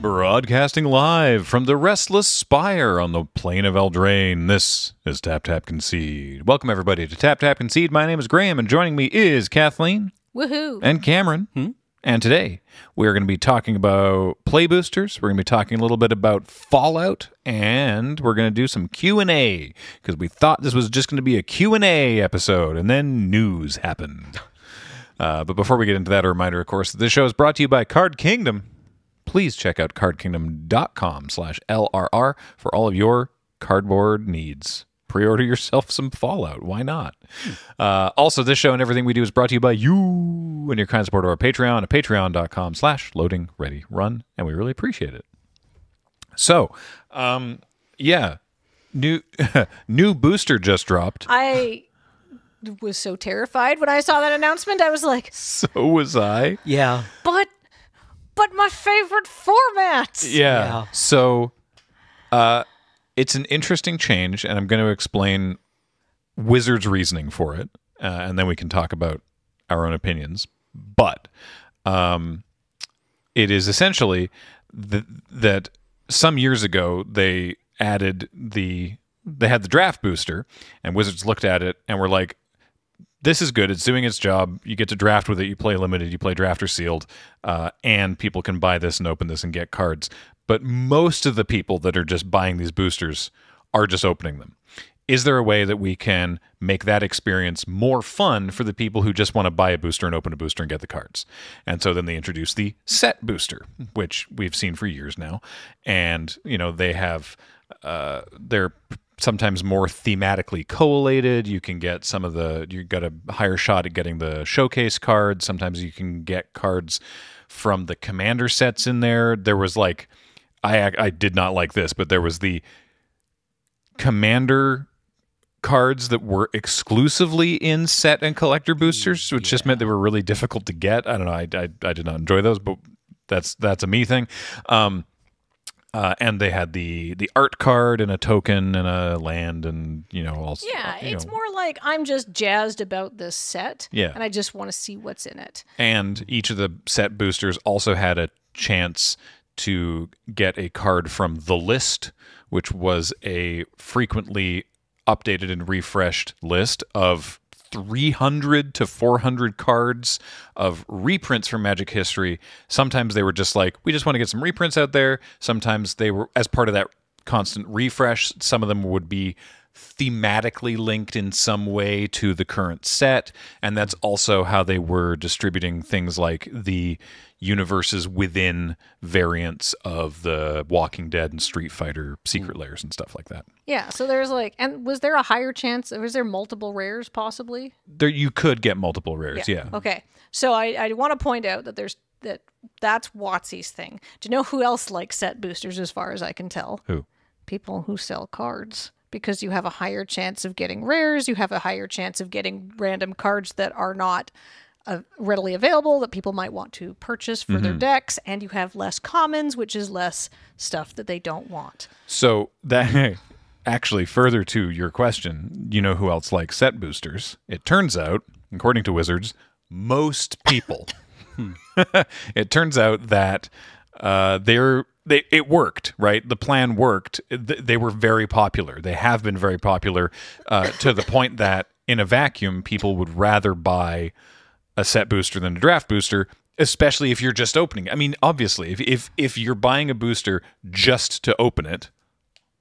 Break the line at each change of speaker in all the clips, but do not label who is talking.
Broadcasting live from the Restless Spire on the plain of Eldraine, this is Tap Tap Concede. Welcome everybody to Tap Tap Concede. My name is Graham, and joining me is Kathleen.
Woohoo!
And Cameron. And today, we're going to be talking about play boosters, we're going to be talking a little bit about Fallout, and we're going to do some Q&A, because we thought this was just going to be a Q&A episode, and then news happened. But before we get into that, a reminder, of course, that this show is brought to you by Card Kingdom. Please check out cardkingdom.com/LRR for all of your cardboard needs. Pre-order yourself some Fallout. Why not? Also, this show and everything we do is brought to you by you and your kind support of our Patreon at patreon.com/loadingreadyrun, and we really appreciate it. So, new booster just dropped.
I was so terrified when I saw that announcement. I was like,
So was I.
Yeah.
but my favorite format.
Yeah. So, it's an interesting change, and I'm going to explain Wizards' reasoning for it, and then we can talk about our own opinions. But it is essentially that some years ago they had the draft booster, and Wizards looked at it and were like, this is good. It's doing its job. You get to draft with it. You play limited. You play draft or sealed. And people can buy this and open this and get cards. But most of the people that are just buying these boosters are just opening them. Is there a way that we can make that experience more fun for the people who just want to buy a booster and open a booster and get the cards? And so then they introduced the set booster, which we've seen for years now. And, you know, they have, they're sometimes more thematically collated. You can get you got a higher shot at getting the showcase cards. Sometimes you can get cards from the commander sets in there. There was like, I did not like this, but there was the commander cards that were exclusively in set and collector boosters, which just meant they were really difficult to get. I don't know. I did not enjoy those, but that's a me thing. And they had the art card and a token and a land and, you know, also.
Yeah, it's more like I'm just jazzed about this set.
Yeah.
And I just want to see what's in it.
And each of the set boosters also had a chance to get a card from the list, which was a frequently updated and refreshed list of 300 to 400 cards of reprints from Magic history. Sometimes they were just like, we just want to get some reprints out there. Sometimes they were, as part of that constant refresh, some of them would be thematically linked in some way to the current set. And that's also how they were distributing things like the universes within variants of the Walking Dead and Street Fighter secret layers and stuff like that.
Yeah, so there's like, and was there a higher chance, was there multiple rares possibly?
There, you could get multiple rares, yeah.
Okay, so I want to point out that that's WotC's thing. Do you know who else likes set boosters as far as I can tell?
Who?
People who sell cards. Because you have a higher chance of getting rares, you have a higher chance of getting random cards that are not readily available that people might want to purchase for their decks, and you have less commons, which is less stuff that they don't want.
So that actually, further to your question, you know who else likes set boosters? It turns out, according to Wizards, most people. It turns out that it worked, right? The plan worked. They were very popular. They have been very popular to the point that in a vacuum, people would rather buy a set booster than a draft booster, especially if you're just opening. I mean, obviously, if you're buying a booster just to open it,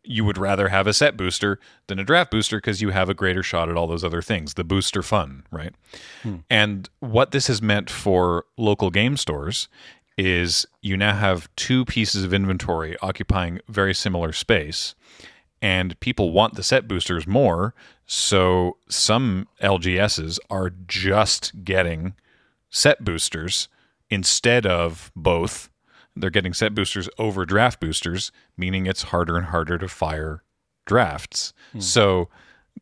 you would rather have a set booster than a draft booster because you have a greater shot at all those other things, the booster fun, right? And what this has meant for local game stores is you now have two pieces of inventory occupying very similar space, and people want the set boosters more, so some LGSs are just getting set boosters instead of both. They're getting set boosters over draft boosters, meaning it's harder and harder to fire drafts. So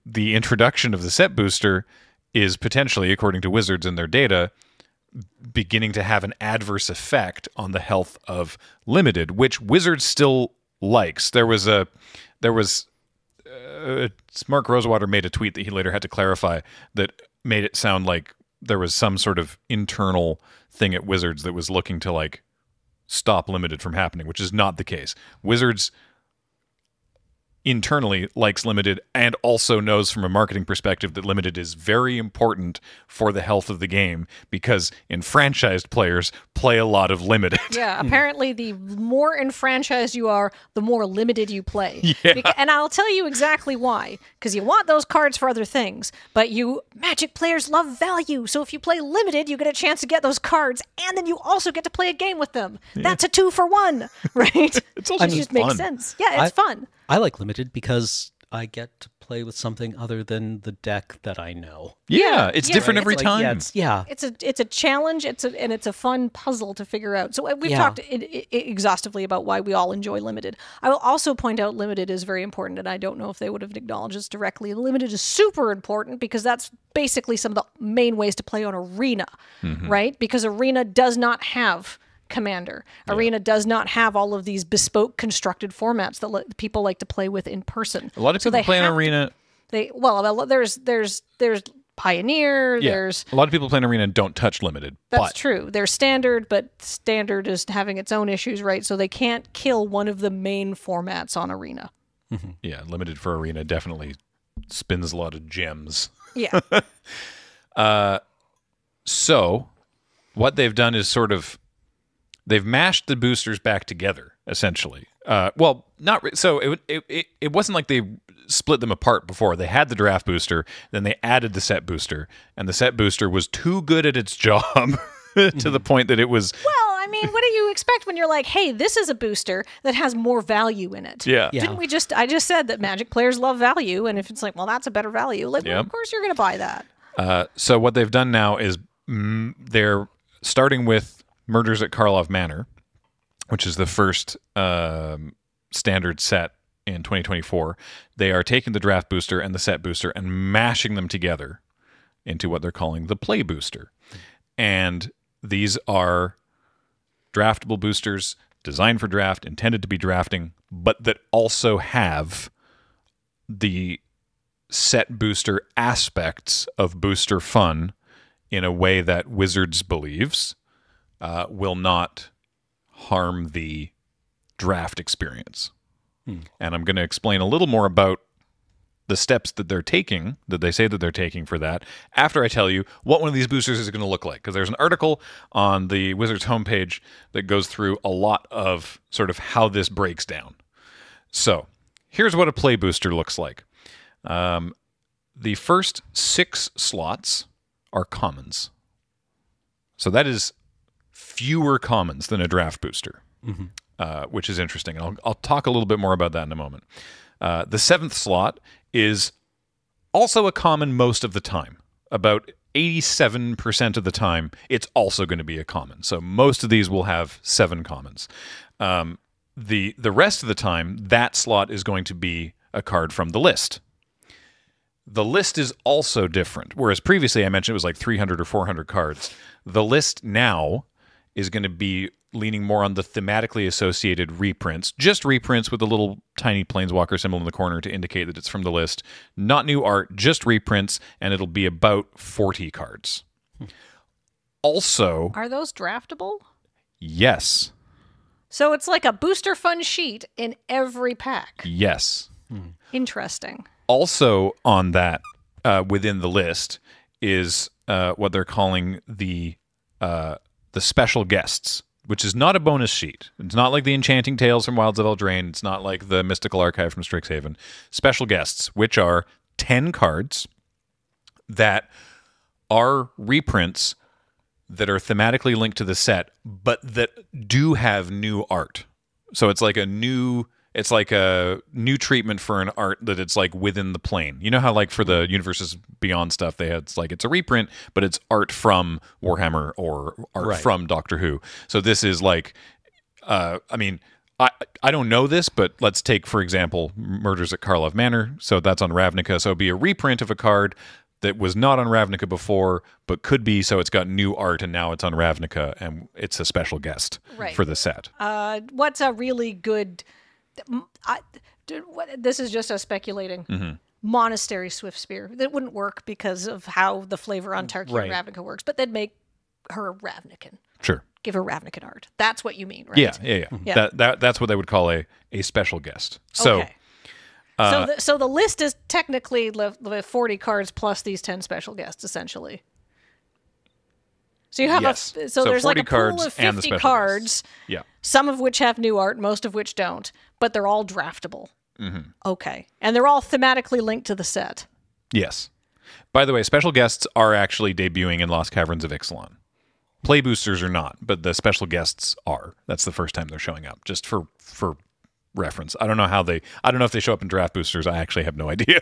the introduction of the set booster is potentially, according to Wizards and their data, beginning to have an adverse effect on the health of limited, which Wizards still likes. Mark Rosewater made a tweet that he later had to clarify that made it sound like there was some sort of internal thing at Wizards that was looking to like stop limited from happening, which is not the case. Wizards internally likes limited and also knows from a marketing perspective that limited is very important for the health of the game because enfranchised players play a lot of limited.
Yeah, apparently the more enfranchised you are, the more limited you play.
Yeah.
And I'll tell you exactly why. Because you want those cards for other things, but Magic players love value. So if you play limited, you get a chance to get those cards, and then you also get to play a game with them. Yeah. That's a 2-for-1, right?
It's also
just makes sense. Yeah, it's fun.
I like limited because I get to play with something other than the deck that I know.
Yeah, it's different every time.
It's a challenge. It's a fun puzzle to figure out. So we've talked exhaustively about why we all enjoy limited. I will also point out limited is very important, and I don't know if they would have acknowledged this directly. Limited is super important because that's basically some of the main ways to play on Arena, right? Because Arena does not have Commander. Arena does not have all of these bespoke constructed formats that people like to play with in person.
A lot of people play in Arena.
There's Pioneer.
Yeah.
There's
a lot of people play in Arena and don't touch limited.
That's true. There's Standard, but Standard is having its own issues, right? So they can't kill one of the main formats on Arena.
Mm-hmm. Yeah, limited for Arena definitely spins a lot of gems.
Yeah.
So what they've done is sort of they've mashed the boosters back together, essentially. Well, not so. It wasn't like they split them apart before. They had the draft booster, then they added the set booster, and the set booster was too good at its job to the point that it was.
Well, I mean, what do you expect when you're like, hey, this is a booster that has more value in it?
Yeah.
Didn't we just? I just said that Magic players love value, and if it's like, well, that's a better value, like, well, of course you're going to buy that.
So what they've done now is they're starting with Murders at Karlov Manor, which is the first standard set in 2024. They are taking the draft booster and the set booster and mashing them together into what they're calling the play booster. And these are draftable boosters designed for draft, intended to be drafting, but that also have the set booster aspects of booster fun in a way that Wizards believes will not harm the draft experience. And I'm going to explain a little more about the steps that they're taking, that they say that they're taking for that, after I tell you what one of these boosters is going to look like. Because there's an article on the Wizards homepage that goes through a lot of sort of how this breaks down. So here's what a play booster looks like. The first 6 slots are commons. So that is fewer commons than a draft booster, which is interesting. And I'll talk a little bit more about that in a moment. The 7th slot is also a common most of the time. About 87% of the time, it's also going to be a common. So most of these will have 7 commons. The rest of the time, that slot is going to be a card from the list. The list is also different. Whereas previously I mentioned it was like 300 or 400 cards. The list now is going to be leaning more on the thematically associated reprints. Just reprints with a little tiny Planeswalker symbol in the corner to indicate that it's from the list. Not new art, just reprints, and it'll be about 40 cards. Also...
Are those draftable?
Yes.
So it's like a booster fun sheet in every pack.
Yes.
Interesting.
Also on that, within the list, is what they're calling the special guests, which is not a bonus sheet. It's not like the Enchanting Tales from Wilds of Eldraine. It's not like the Mystical Archive from Strixhaven. Special guests, which are 10 cards that are reprints that are thematically linked to the set, but that do have new art. So it's like a new treatment for an art that it's like within the plane. You know how like for the Universes Beyond stuff, it's a reprint, but it's art from Warhammer or art from Doctor Who. So this is like, I don't know this, but let's take, for example, Murders at Karlov Manor. So that's on Ravnica. So it'd be a reprint of a card that was not on Ravnica before, but could be, so it's got new art and now it's on Ravnica and it's a special guest for the set.
What's a really good... this is just us speculating. Monastery Swiftspear. That wouldn't work because of how the flavor on Tarkir Ravnica works, but they'd make her a Ravnican.
Sure.
give a Ravnica art. That's what you mean, right?
Yeah. That's what they would call a special guest. So,
okay. So the list is technically the 40 cards plus these 10 special guests, essentially. So you have so there's like a pool of 50 cards, some of which have new art, most of which don't, but they're all draftable.
Mm-hmm.
Okay. And they're all thematically linked to the set.
Yes. By the way, special guests are actually debuting in Lost Caverns of Ixalan. Play boosters are not, but the special guests are. That's the first time they're showing up, just for reference. I don't know if they show up in draft boosters. I actually have no idea.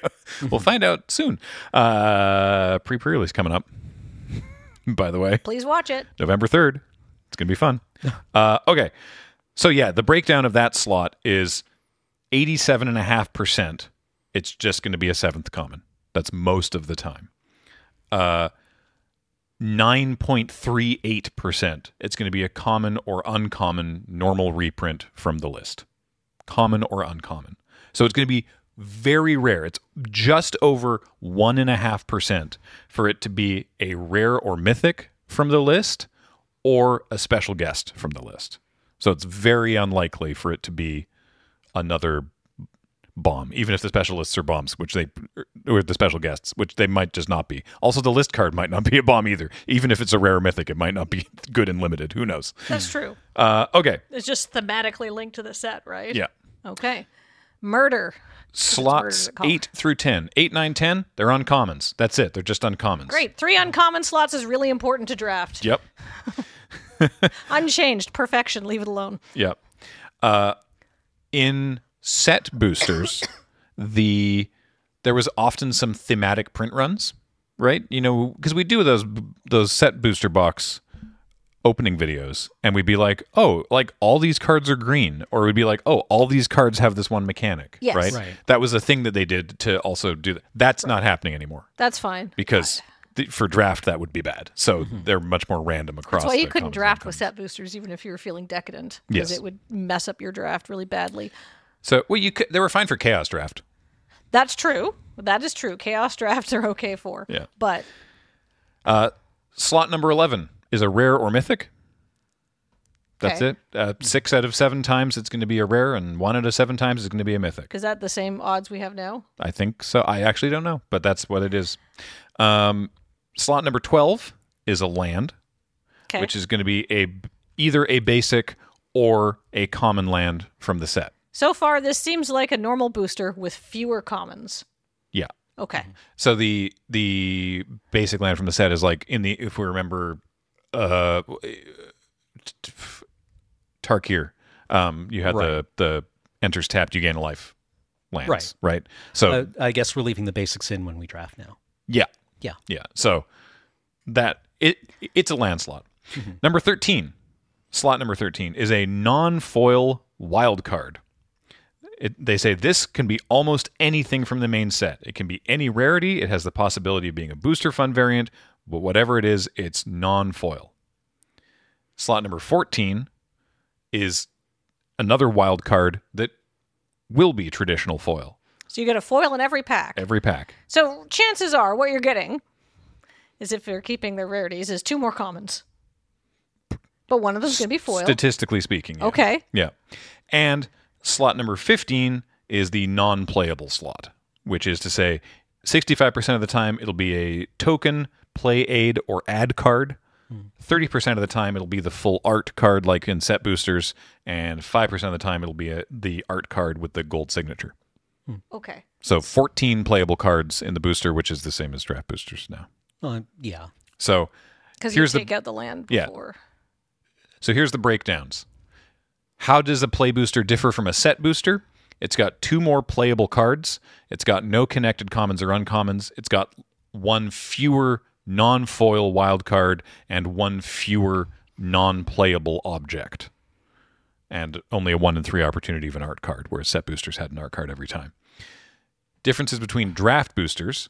We'll find out soon. Pre-release coming up, by the way.
Please watch it.
November 3rd. It's going to be fun. Okay. So yeah, the breakdown of that slot is 87.5%. It's just going to be a 7th common. That's most of the time. 9.38%. It's going to be a common or uncommon normal reprint from the list. Common or uncommon. So it's going to be very rare. It's just over 1.5% for it to be a rare or mythic from the list or a special guest from the list. So it's very unlikely for it to be another bomb, even if the specialists are bombs, or the special guests, which they might just not be. Also, the list card might not be a bomb either. Even if it's a rare mythic, it might not be good and limited. Who knows?
That's true.
Okay.
It's just thematically linked to the set, right?
Yeah.
Okay. Murder.
Slots 8 through 10. 8, 9, 10, they're uncommons. That's it. They're just uncommons.
Great. 3 uncommon slots is really important to draft.
Yep.
Unchanged. Perfection. Leave it alone.
Yep. In set boosters, there was often some thematic print runs, right? You know, because we do those set booster box opening videos, and we'd be like, oh, like all these cards are green, or we'd be like, oh, all these cards have this one mechanic,
yes.
Right? That was a thing that they did to also do that. That's not happening anymore.
That's fine.
Because for draft, that would be bad. So they're much more random across.
That's why you couldn't draft with set boosters, even if you were feeling decadent, because it would mess up your draft really badly.
So, well, they were fine for Chaos Draft.
That's true. That is true. Chaos drafts are okay for.
Yeah.
But
slot number 11 is a rare or mythic. That's it. 6 out of 7 times it's going to be a rare, and 1 out of 7 times it's going to be a mythic.
Is that the same odds we have now?
I think so. I actually don't know, but that's what it is. Slot number 12 is a land, which is going to be either a basic or a common land from the set.
So far, this seems like a normal booster with fewer commons.
Yeah.
Okay.
So the basic land from the set is like if we remember, Tarkir, you had the enters tapped, you gain a life lands, right? So
I guess we're leaving the basics in when we draft now.
Yeah.
Yeah.
Yeah. So it's a land slot. Mm-hmm. Number 13, slot number 13 is a non-foil wild card. They say this can be almost anything from the main set. It can be any rarity. It has the possibility of being a booster fun variant, but whatever it is, it's non-foil. Slot number 14 is another wild card that will be traditional foil.
So you get a foil in every pack.
Every pack.
So chances are what you're getting is, if they're keeping their rarities, is 2 more commons. But one of them is going to be foil.
Statistically speaking. Yeah.
Okay.
Yeah. And slot number 15 is the non-playable slot, which is to say 65% of the time it'll be a token, play aid, or add card. 30% of the time it'll be the full art card like in set boosters, and 5% of the time it'll be the art card with the gold signature.
Okay.
So 14 playable cards in the booster, which is the same as draft boosters now.
Yeah.
So
because you take out the land before.
Yeah. So here's the breakdowns. How does a play booster differ from a set booster? It's got 2 more playable cards. It's got no connected commons or uncommons. It's got 1 fewer non-foil wild card and 1 fewer non-playable object. And only a 1 in 3 opportunity of an art card, whereas set boosters had an art card every time. Differences between draft boosters.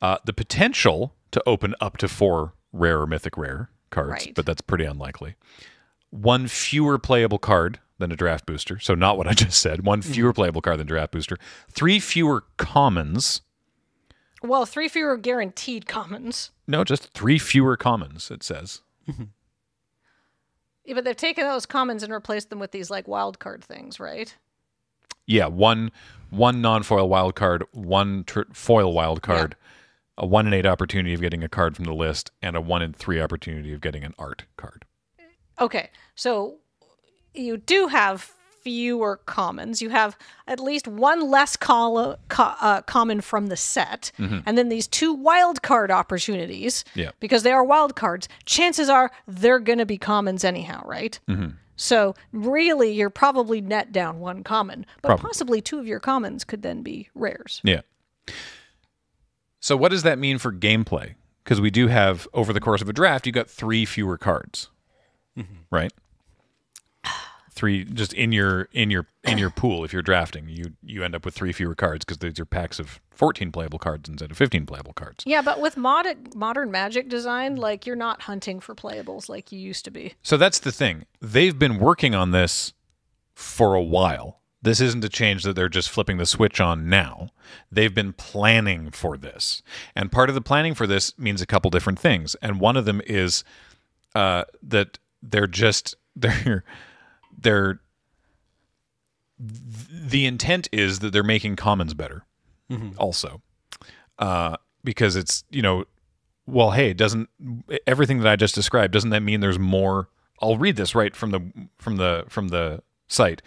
The potential to open up to 4 rare or mythic rare cards, but that's pretty unlikely. 1 fewer playable card than a draft booster. So not what I just said. 1 fewer playable card than draft booster. 3 fewer commons.
Well, 3 fewer guaranteed commons.
No, just 3 fewer commons, it says.
Yeah, but they've taken those commons and replaced them with these like wild card things, right?
Yeah, one non-foil wild card, one foil wild card, a 1 in 8 opportunity of getting a card from the list, and a 1 in 3 opportunity of getting an art card.
Okay, so you do have fewer commons. You have at least one less common from the set, and then these 2 wild card opportunities.
Yeah.
Because they are wild cards. Chances are they're going to be commons anyhow, right? So really, you're probably net down 1 common, but possibly 2 of your commons could then be rares.
Yeah. So what does that mean for gameplay? Because we do have, over the course of a draft, you got 3 fewer cards, right? 3 just in your pool. If you're drafting, you end up with 3 fewer cards because these are packs of 14 playable cards instead of 15 playable cards.
Yeah, but with modern Magic design, like you're not hunting for playables like you used to be.
So that's the thing. They've been working on this for a while. This isn't a change that they're just flipping the switch on now. They've been planning for this. And part of the planning for this means a couple different things. And one of them is that the intent is that they're making commons better also. Because it's, well, hey, doesn't everything that I just described, doesn't that mean there's more? I'll read this right from the site.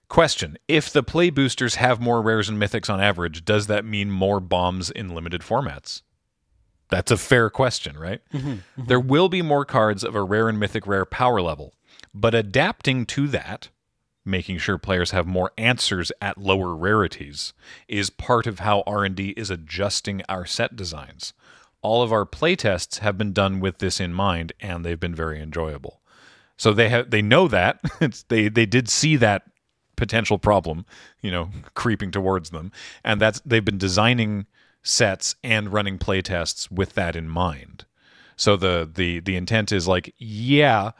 Question: if the play boosters have more rares and mythics on average, does that mean more bombs in limited formats? That's a fair question, right? There will be more cards of a rare and mythic rare power level, but adapting to that, making sure players have more answers at lower rarities, is part of how R&D is adjusting our set designs. All of our playtests have been done with this in mind, and they've been very enjoyable. So they know that. They did see that potential problem, creeping towards them, and they've been designing sets and running play tests with that in mind. So the intent is like, yeah,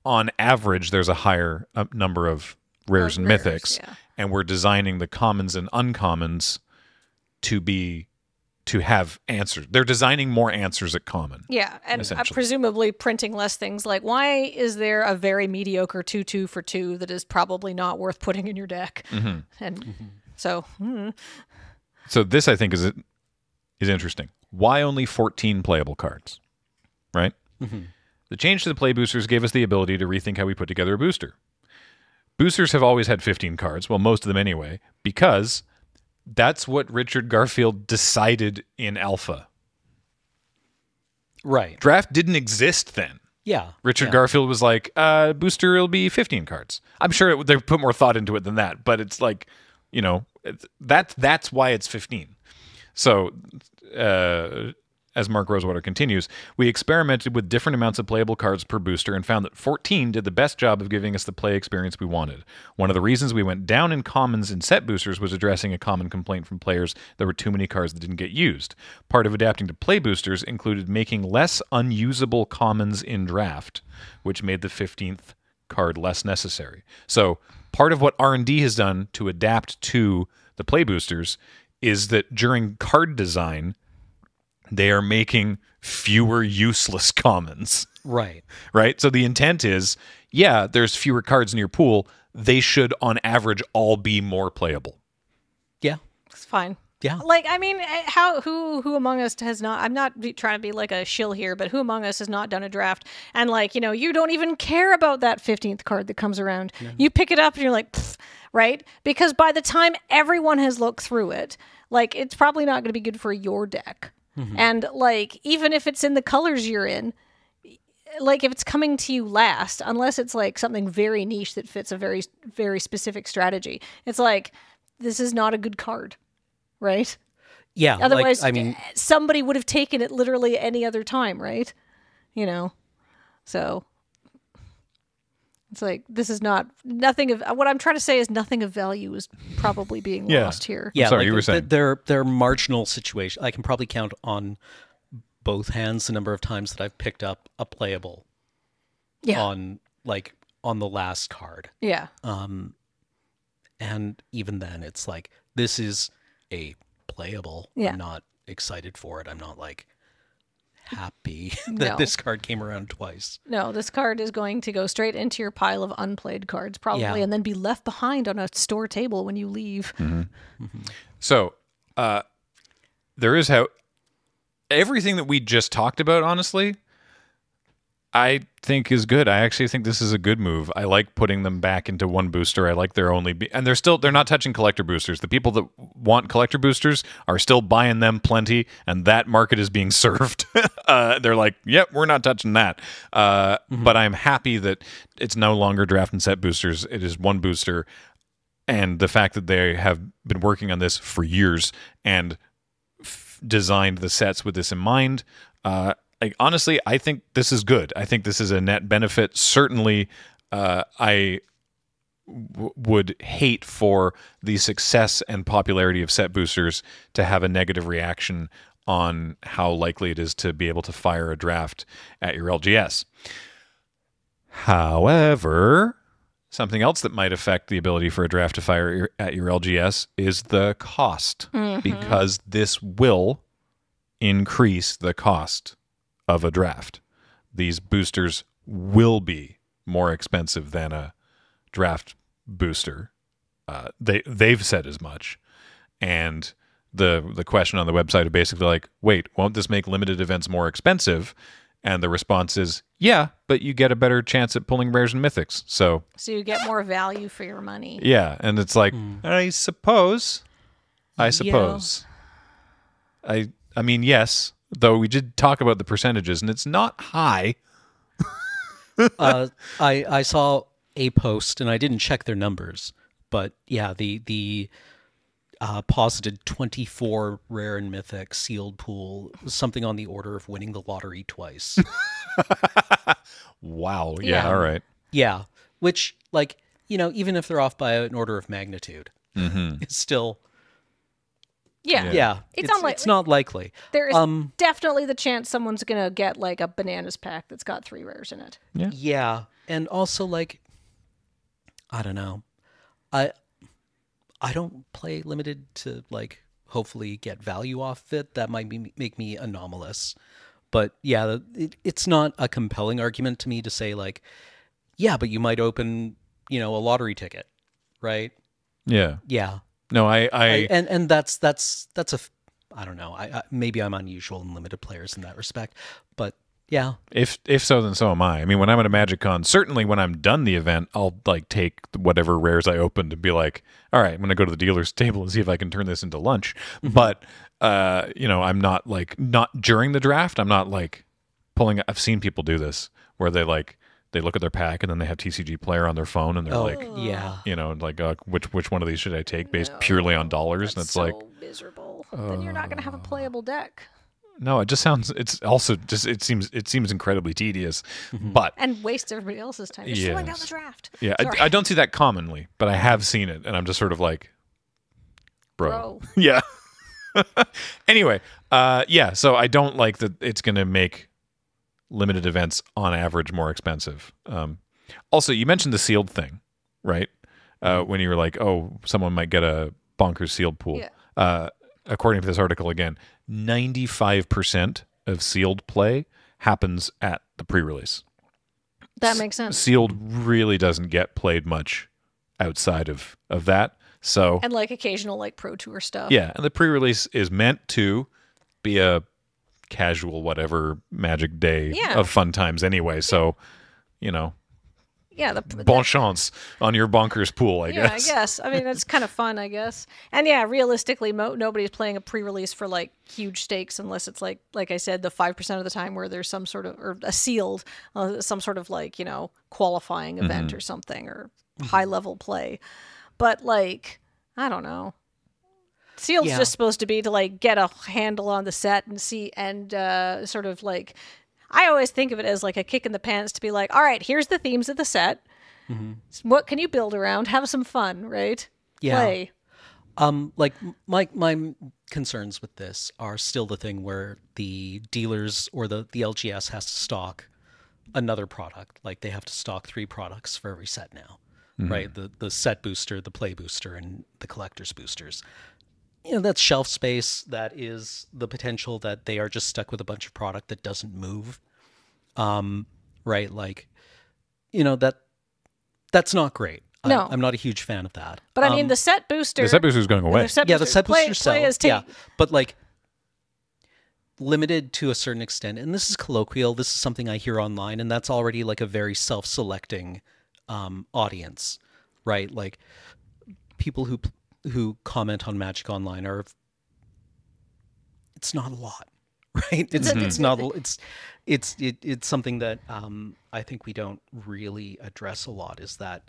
on average there's a higher number of rares and mythics, and we're designing the commons and uncommons to have answers. They're designing more answers at common.
Yeah, and presumably printing less things like, why is there a very mediocre 2/2 for 2 that is probably not worth putting in your deck? And so...
So this, I think, is interesting. Why only 14 playable cards? Right? The change to the play boosters gave us the ability to rethink how we put together a booster. Boosters have always had 15 cards, well, most of them anyway, because that's what Richard Garfield decided in Alpha.
Right.
Draft didn't exist then.
Yeah.
Richard Garfield was like, booster will be 15 cards. I'm sure they put more thought into it than that, but it's like, that's why it's 15. So, as Mark Rosewater continues, we experimented with different amounts of playable cards per booster and found that 14 did the best job of giving us the play experience we wanted. One of the reasons we went down in commons in set boosters was addressing a common complaint from players there were too many cards that didn't get used. Part of adapting to play boosters included making less unusable commons in draft, which made the 15th card less necessary. So part of what R&D has done to adapt to the play boosters is that during card design, they are making fewer useless commons.
Right.
Right? So the intent is, yeah, there's fewer cards in your pool. They should, on average, all be more playable.
Yeah.
It's fine.
Yeah.
Like, I mean, who among us has not, I'm not trying to be like a shill here, but who among us has not done a draft and like, you don't even care about that 15th card that comes around. You pick it up and you're like, pfft, right? Because by the time everyone has looked through it, like, it's probably not going to be good for your deck. And like, even if it's in the colors you're in, like if it's coming to you last, unless it's like something very niche that fits a very, very specific strategy, it's like, this is not a good card, right?
Yeah.
Otherwise, somebody would have taken it literally any other time, right? So it's like, this is nothing of what I'm trying to say is nothing of value is probably being lost here.
Yeah,
sorry, you were saying
they're marginal situations. I can probably count on both hands the number of times that I've picked up a playable on the last card.
Yeah.
And even then it's like, this is a playable. I'm not excited for it. I'm not like happy
No.
that this card came around twice.
No, this card is going to go straight into your pile of unplayed cards, probably,
Yeah.
and then be left behind on a store table when you leave.
So, there is how everything that we just talked about, honestly, I think is good. I actually think this is a good move. I like putting them back into one booster. I like their and they're not touching collector boosters. The people that want collector boosters are still buying them plenty, and that market is being served. They're like, yep, we're not touching that. But I'm happy that it's no longer draft and set boosters. It is one booster. And the fact that they have been working on this for years and designed the sets with this in mind, honestly, I think this is good. I think this is a net benefit. Certainly, I would hate for the success and popularity of set boosters to have a negative reaction on how likely it is to be able to fire a draft at your LGS. However, something else that might affect the ability for a draft to fire at your LGS is the cost, because this will increase the cost of a draft. These boosters will be more expensive than a draft booster. They've said as much. And the question on the website is basically like, wait, won't this make limited events more expensive? And the response is, yeah, but you get a better chance at pulling rares and mythics. So
you get more value for your money.
yeah, and it's like, I suppose. I mean, yes, though we did talk about the percentages, and it's not high.
I saw a post, and I didn't check their numbers, but yeah, the posited 24 rare and mythic sealed pool was something on the order of winning the lottery twice.
Wow. Yeah. All right.
Yeah, which, like, even if they're off by an order of magnitude, it's still... Yeah, it's not likely.
There is definitely the chance someone's going to get, like, a bananas pack that's got 3 rares in it.
Yeah, and also, like, I don't know. I don't play limited to, like, hopefully get value off it. That might make me anomalous. But, yeah, it's not a compelling argument to me to say, like, yeah, but you might open, a lottery ticket, right?
Yeah.
Yeah.
No,
and that's a, I don't know. Maybe I'm unusual in limited players in that respect, but yeah.
If so, then so am I. I mean, when I'm at a Magic Con, certainly when I'm done the event, I'll like take whatever rares I opened and be like, all right, I'm going to go to the dealer's table and see if I can turn this into lunch. But I'm not during the draft. I'm not like pulling. I've seen people do this where they look at their pack and then they have TCG Player on their phone and they're which one of these should I take based purely on dollars? And it's
so
like
miserable. Then you're not going to have a playable deck.
No, it just sounds. It's also just. It seems incredibly tedious, but
and wastes everybody else's time. You're slowing down the draft.
Yeah, I don't see that commonly, but I have seen it, and I'm just sort of like, bro. Yeah. Anyway, So I don't like that. It's going to make limited events on average more expensive. Also, you mentioned the sealed thing, right? When you were like, oh, someone might get a bonkers sealed pool. Yeah. According to this article, again, 95% of sealed play happens at the pre-release.
That makes sense.
Sealed really doesn't get played much outside of that. So
and like occasional like Pro Tour stuff.
Yeah, and the pre-release is meant to be a casual whatever Magic day of fun times anyway. So, bon chance on your bonkers pool, I guess.
Yeah, I guess. I mean, that's kind of fun, I guess. And yeah, realistically, nobody's playing a pre-release for like huge stakes unless it's like I said, the 5% of the time where there's some sort of, or a sealed, some sort of like, qualifying event or something, or high level play. But like, I don't know. Sealed's just supposed to be to like get a handle on the set and see, and sort of like, I always think of it as like a kick in the pants to be like, all right, here's the themes of the set. What can you build around? Have some fun, right?
Yeah.
Play.
Like my concerns with this are still the thing where the dealers or the LGS has to stock another product. Like they have to stock 3 products for every set now, right? The set booster, the play booster, and the collector's boosters. that's shelf space. That is the potential that they are just stuck with a bunch of product that doesn't move. Right? Like, that's not great.
No.
I'm not a huge fan of that.
But I mean, the set booster.
The set booster's going away.
The set booster
play
sell. But like limited to a certain extent. And this is colloquial. This is something I hear online, and that's already like a very self-selecting audience, right? Like people who comment on Magic Online it's not a lot, right? It's not. It's something that I think we don't really address a lot. Is that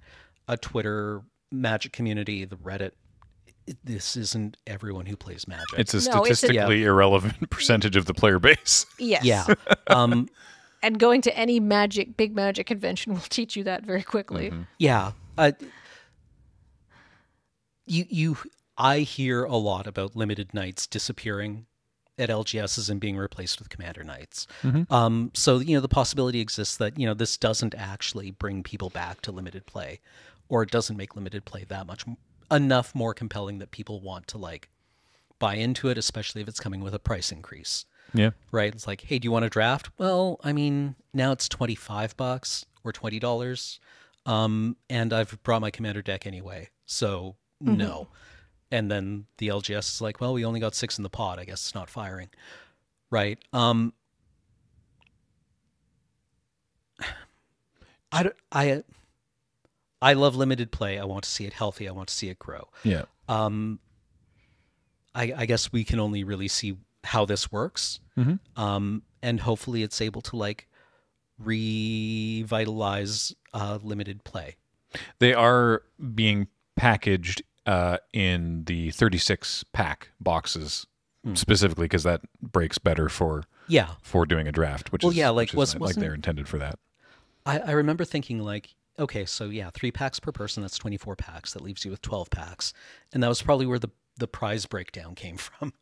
a Twitter Magic community, the Reddit? This isn't everyone who plays Magic.
It's a statistically irrelevant percentage of the player base.
Yes.
Yeah.
And going to any big Magic convention will teach you that very quickly.
Mm-hmm.
Yeah. I hear a lot about limited nights disappearing at LGSs and being replaced with Commander Nights.
Mm-hmm.
So, the possibility exists that, this doesn't actually bring people back to limited play, or it doesn't make limited play that much enough more compelling that people want to like buy into it, especially if it's coming with a price increase.
Yeah.
Right. It's like, hey, do you want to draft? Well, I mean, now it's $25 or $20. And I've brought my Commander deck anyway. So no. And then the LGS is like, well, we only got 6 in the pot. I guess it's not firing. Right. I love limited play. I want to see it healthy. I want to see it grow.
Yeah.
I guess we can only really see how this works. And hopefully it's able to like revitalize limited play.
They are being packaged in the 36 pack boxes specifically because that breaks better for doing a draft, which is they're intended for that.
I remember thinking like, okay, so 3 packs per person, that's 24 packs. That leaves you with 12 packs. And that was probably where the prize breakdown came from.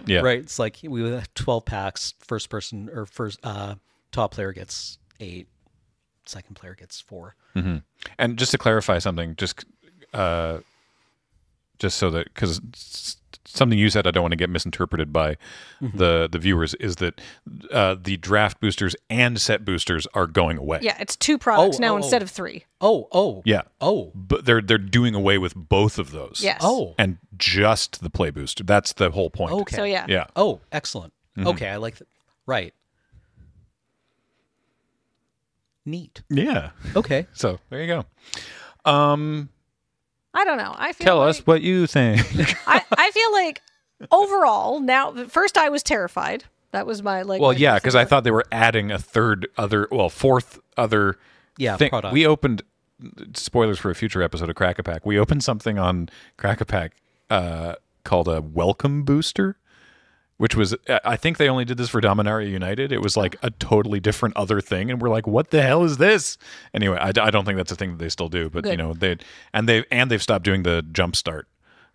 Yeah.
Right? It's like we would have 12 packs, first person or first top player gets 8, second player gets 4.
And just to clarify something, just so that, because something you said I don't want to get misinterpreted by the viewers, is that the draft boosters and set boosters are going away.
Yeah, it's 2 products now instead of 3.
Yeah. But they're doing away with both of those.
Yes.
And just the play booster. That's the whole point.
Okay.
So yeah.
Yeah.
Oh, excellent. Okay, I like that. Right. Neat.
Yeah.
Okay.
So there you go.
I don't know. I feel
Tell us what you think.
I feel like overall now. First, I was terrified. That was my like.
Well, yeah, because I thought they were adding a fourth other thing.
Product.
We opened, spoilers for a future episode of Crack-A-Pack, we opened something on Crack-A-Pack called a welcome booster, which was, I think they only did this for Dominaria United. It was like a totally different other thing, and we're like, what the hell is this? Anyway, I don't think that's a thing that they still do, but
Good.
they've stopped doing the jumpstart,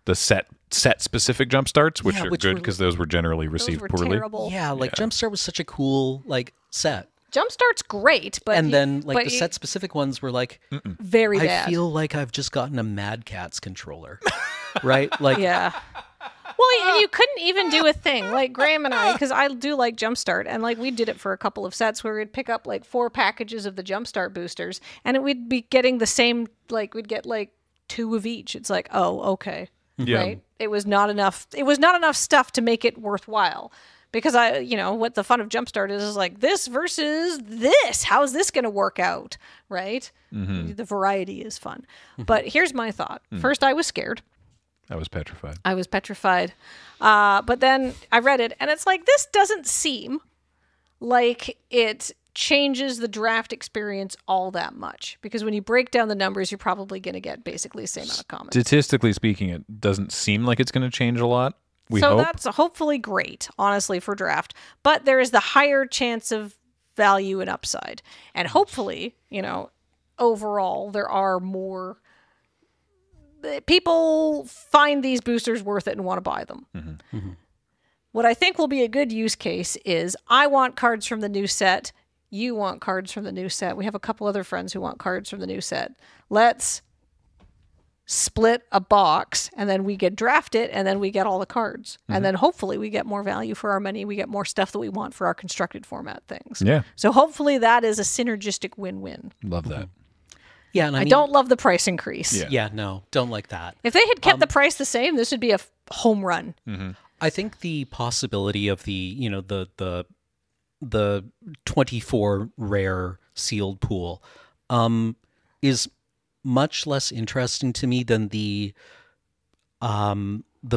the set specific jump starts, which are good because those were generally received
those were
poorly.
terrible.
Yeah, like Jumpstart was such a cool like set.
Jumpstart's great, but
And then like the set specific ones were like
very bad.
I feel like I've just gotten a Mad Catz controller. Right? Like
Yeah. Well, and you couldn't even do a thing like Graham and I, because I do like Jumpstart, and like we did it for a couple of sets where we'd pick up like 4 packages of the Jumpstart boosters, and we'd be getting the same, like we'd get like 2 of each. It's like, oh, okay,
Yeah.
right? It was not enough. It was not enough stuff to make it worthwhile. Because what the fun of Jumpstart is like this versus this. How is this going to work out, right? The variety is fun. But here's my thought. First, I was scared.
I was petrified.
But then I read it, and it's like, this doesn't seem like it changes the draft experience all that much. Because when you break down the numbers, you're probably going to get basically the same amount of comments.
Statistically speaking, it doesn't seem like it's going to change a lot. We hope.
That's hopefully great, honestly, for draft. But there is the higher chance of value and upside. And hopefully, overall, there are more... people find these boosters worth it and want to buy them. What I think will be a good use case is I want cards from the new set. You want cards from the new set. We have a couple other friends who want cards from the new set. Let's split a box, and then we get draft it, and then we get all the cards. And then hopefully we get more value for our money. We get more stuff that we want for our constructed format things.
Yeah.
So hopefully that is a synergistic win-win.
Love that.
Yeah, and I mean,
don't love the price increase.
Yeah.
Yeah, no, don't like that.
If they had kept the price the same, this would be a home run.
I think the possibility of the 24 rare sealed pool is much less interesting to me than the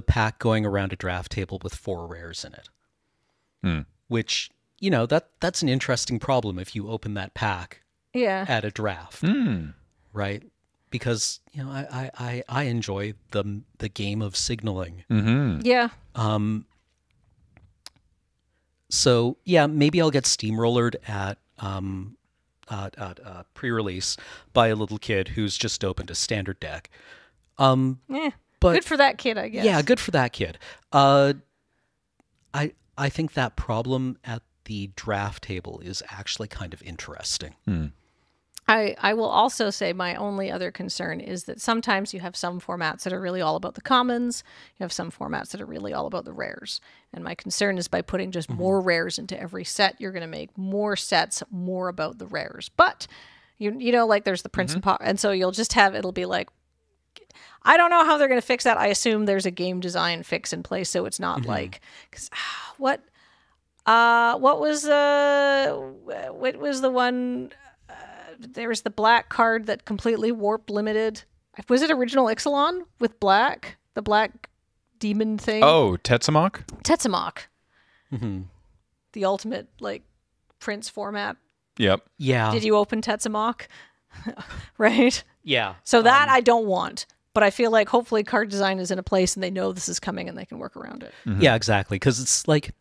pack going around a draft table with 4 rares in it. Which, that's an interesting problem if you open that pack at a draft. Right? Because, I enjoy the game of signaling.
Yeah.
So yeah, maybe I'll get steamrollered at pre-release by a little kid who's just opened a standard deck. But
good for that kid, I guess.
Yeah, good for that kid. I think that problem at the draft table is actually kind of interesting.
I will also say my only other concern is that sometimes you have some formats that are really all about the commons. You have some formats that are really all about the rares. And my concern is by putting just more rares into every set, you're going to make more sets more about the rares. But, like there's the Prince and Pop. And so you'll just have, it'll be like, I don't know how they're going to fix that. I assume there's a game design fix in place. So it's not like, because what was the one... there was the black card that completely warped limited. Was it original Ixalan with black? The black demon thing?
Oh, Tetsamok?
Tetsamok. The ultimate, Prince format.
Yep.
Yeah.
Did you open Tetsamok? Right?
Yeah.
So that I don't want. But I feel like hopefully card design is in a place and they know this is coming and they can work around it.
Yeah, exactly. Because it's like...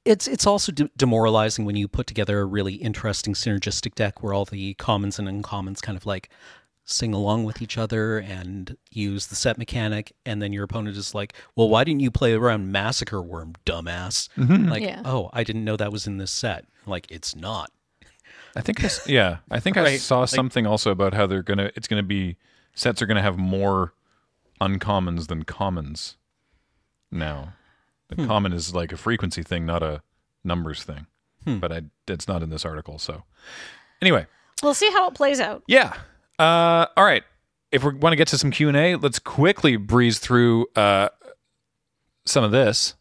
It's also demoralizing when you put together a really interesting synergistic deck where all the commons and uncommons kind of sing along with each other and use the set mechanic, and then your opponent is like, well, why didn't you play around Massacre Worm, dumbass? Oh, I didn't know that was in this set. It's not.
I think I saw something also about how sets are gonna have more uncommons than commons now. The common is like a frequency thing, not a numbers thing. But it's not in this article. So anyway.
We'll see how it plays out.
Yeah. All right. If we want to get to some Q&A, let's quickly breeze through some of this.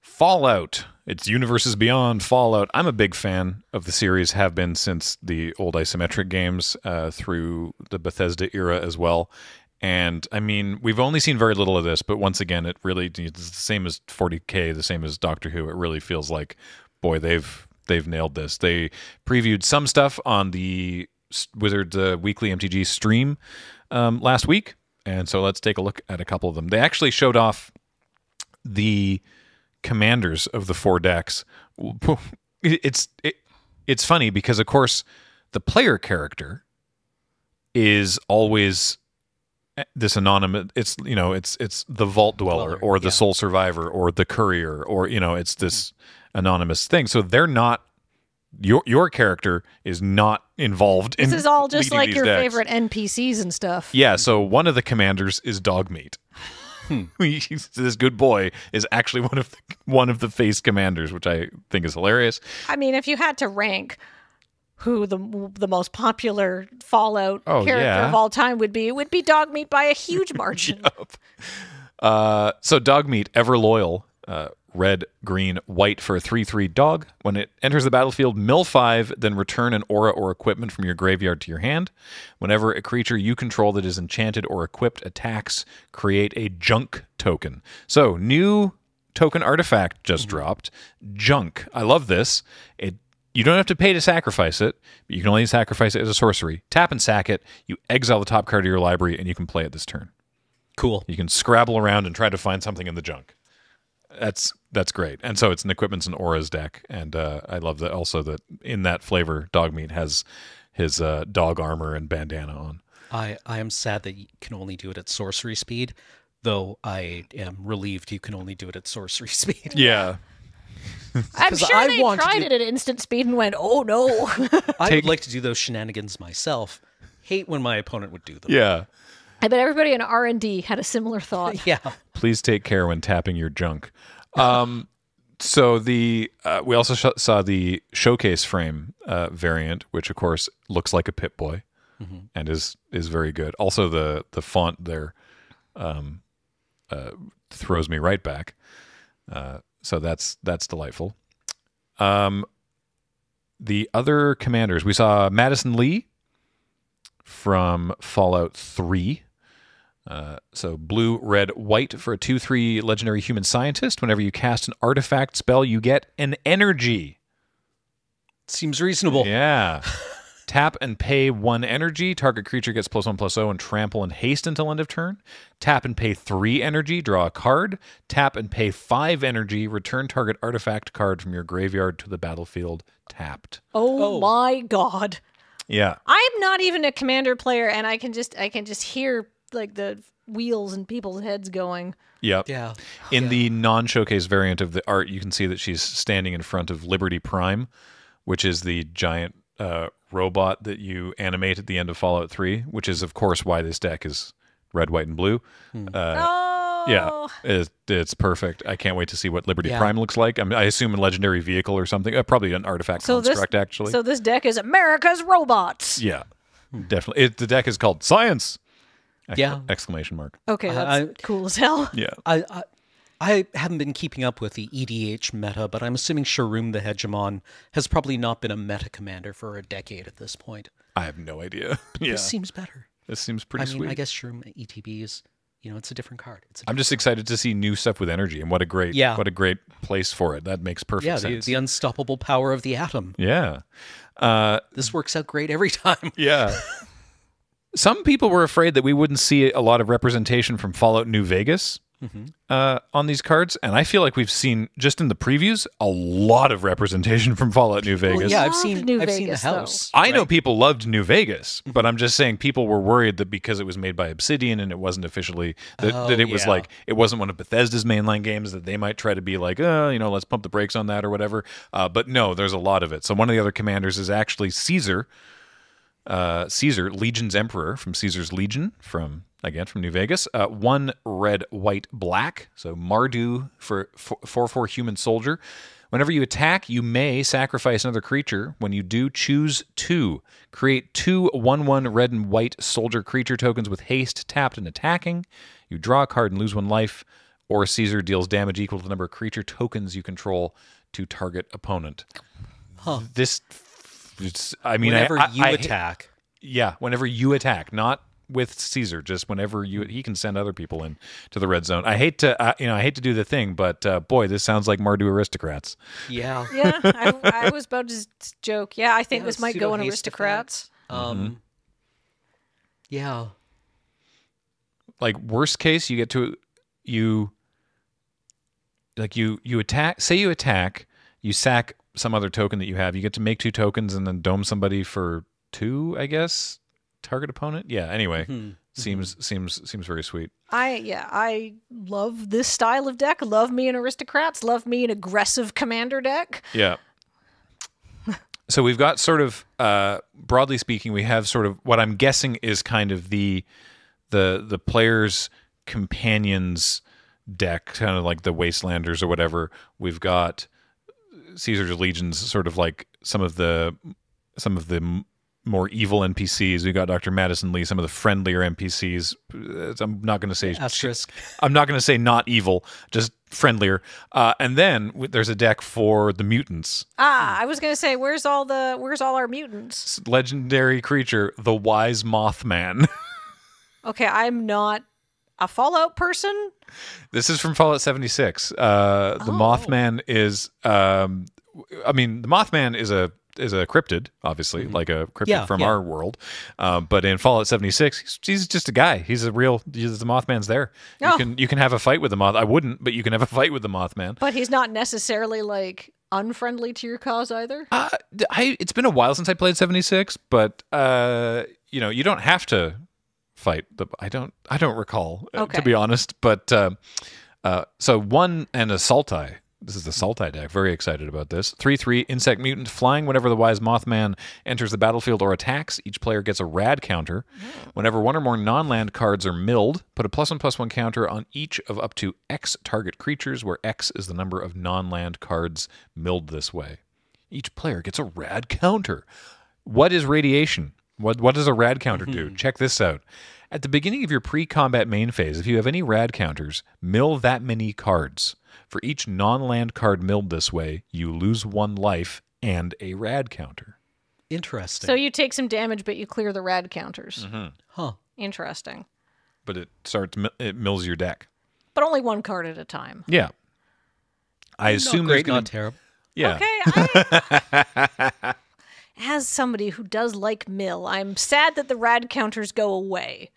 Fallout. It's Universes Beyond Fallout. I'm a big fan of the series, have been since the old isometric games through the Bethesda era as well. And I mean, we've only seen very little of this, but once again, it's the same as 40K, the same as Doctor Who. It really feels like, boy, they've nailed this. They previewed some stuff on the Wizards Weekly MTG stream last week, and so let's take a look at a couple of them. They actually showed off the commanders of the 4 decks. It's funny because, of course, the player character is always this anonymous, it's the Vault Dweller or the Soul Survivor or the Courier, or it's this anonymous thing. So they're not, your character is not involved in
this is all just like your
decks.
favorite NPCs and stuff.
Yeah, so one of the commanders is Dogmeat. This good boy is actually one of the face commanders, which I think is hilarious.
I mean, if you had to rank who the most popular Fallout character of all time would be, it would be Dogmeat by a huge margin.
So Dogmeat, ever loyal, red, green, white for a 3/3 dog. When it enters the battlefield, mill 5, then return an aura or equipment from your graveyard to your hand. Whenever a creature you control that is enchanted or equipped attacks, create a junk token. So, new token artifact just dropped. Junk. I love this. You don't have to pay to sacrifice it, but you can only sacrifice it as a sorcery. Tap and sack it. You exile the top card of your library, and you can play it this turn.
Cool.
You can scrabble around and try to find something in the junk. That's great. And so it's an Equipments and Auras deck, and I love that also that in that flavor, Dogmeat has his dog armor and bandana on.
I am sad that you can only do it at sorcery speed, though I am relieved you can only do it at sorcery speed.
Yeah.
I'm sure they tried it at instant speed and went, oh no.
I would like to do those shenanigans myself. Hate when my opponent would do them.
Yeah.
I bet everybody in R&D had a similar thought.
Yeah.
Please take care when tapping your junk. So we also saw the showcase frame variant, which of course looks like a Pip-Boy and is very good. Also, the font there throws me right back. So that's delightful. The other commanders, we saw Madison Lee from Fallout 3. So blue, red, white for a 2/3 legendary human scientist. Whenever you cast an artifact spell, you get an energy.
Seems reasonable.
Yeah. Tap and pay 1 energy. Target creature gets +1/+0 and trample and haste until end of turn. Tap and pay 3 energy. Draw a card. Tap and pay 5 energy. Return target artifact card from your graveyard to the battlefield tapped.
Oh my god.
Yeah.
I'm not even a commander player, and I can just hear like the wheels in people's heads going.
Yep.
Yeah.
In the non-showcase variant of the art, you can see that she's standing in front of Liberty Prime, which is the giant robot that you animate at the end of Fallout 3, which is, of course, why this deck is red, white, and blue. Yeah, it's perfect. I can't wait to see what Liberty Prime looks like. I assume a legendary vehicle or something. Probably an artifact construct, actually.
So this deck is America's Robots.
Yeah, definitely. The deck is called Science! Exclamation mark.
Okay, that's cool as hell.
Yeah.
I haven't been keeping up with the EDH meta, but I'm assuming Sharum the Hegemon has probably not been a meta commander for a decade at this point.
I have no idea.
This seems better.
This seems pretty sweet.
I guess Sharum ETB is, it's a different card.
I'm just excited to see new stuff with energy, and what a great place for it. That makes perfect sense.
The unstoppable power of the atom.
Yeah.
This works out great every time.
Yeah. Some people were afraid that we wouldn't see a lot of representation from Fallout New Vegas on these cards, and I feel like we've seen, just in the previews, a lot of representation from Fallout New Vegas.
Well, yeah, I've seen the house.
I know people loved New Vegas, but I'm just saying people were worried that because it was made by Obsidian and it wasn't officially that it was like it wasn't one of Bethesda's mainline games, that they might try to be like, let's pump the brakes on that or whatever. But no, there's a lot of it. So one of the other commanders is actually Caesar. Caesar, Legion's Emperor from Caesar's Legion, from New Vegas. 1 red, white, black. So Mardu for 4/4 human soldier. Whenever you attack, you may sacrifice another creature. When you do, choose 2. Create 2 1/1 red and white soldier creature tokens with haste, tapped, and attacking. You draw a card and lose 1 life, or Caesar deals damage equal to the number of creature tokens you control to target opponent.
Huh.
Whenever
you attack.
Whenever you attack, not with Caesar, just whenever he can send other people in to the red zone. I hate to do the thing, but boy, this sounds like Mardu aristocrats.
Yeah.
Yeah, I was about to joke. Yeah, I think this might go in aristocrats.
Yeah.
Like, worst case, you get to you attack. Say you attack, you sack some other token that you have. You get to make 2 tokens and then dome somebody for 2, I guess. Target opponent. Yeah. Anyway, seems very sweet.
I love this style of deck. Love me an aristocrats. Love me an aggressive commander deck.
Yeah. So we've got sort of, broadly speaking, we have sort of what I'm guessing is kind of the player's companions deck, kind of like the Wastelanders or whatever. We've got Caesar's Legions, sort of like some of the more evil NPCs. We got Dr. Madison Lee, some of the friendlier NPCs. I'm not going to say
asterisk.
I'm not going to say not evil, just friendlier. And then there's a deck for the mutants.
I was going to say, where's all our mutants?
Legendary creature, the Wise Mothman.
Okay, I'm not a Fallout person.
This is from Fallout 76. The Mothman is, the Mothman is a cryptid, obviously, like a cryptid from our world. But in Fallout 76, he's just a guy. The Mothman's there. You can have a fight with the Moth. I wouldn't, but you can have a fight with the Mothman.
But he's not necessarily like unfriendly to your cause either.
It's been a while since I played 76, but you don't have to fight. I don't recall, to be honest. But so 1 and Assaulti This is the Sultai deck. Very excited about this. 3/3 Insect Mutant. Flying whenever the Wise Mothman enters the battlefield or attacks, each player gets a rad counter. Whenever one or more non-land cards are milled, put a +1/+1 counter on each of up to X target creatures, where X is the number of non-land cards milled this way. Each player gets a rad counter. What is radiation? What does a rad counter do? Check this out. At the beginning of your pre-combat main phase, if you have any rad counters, mill that many cards. For each non-land card milled this way, you lose 1 life and a rad counter.
Interesting.
So you take some damage, but you clear the rad counters.
Huh.
Interesting.
But it mills your deck.
But only 1 card at a time.
Yeah. I assume there's
great,
going
not
to...
terrible.
Yeah.
Okay. As somebody who does like mill, I'm sad that the rad counters go away.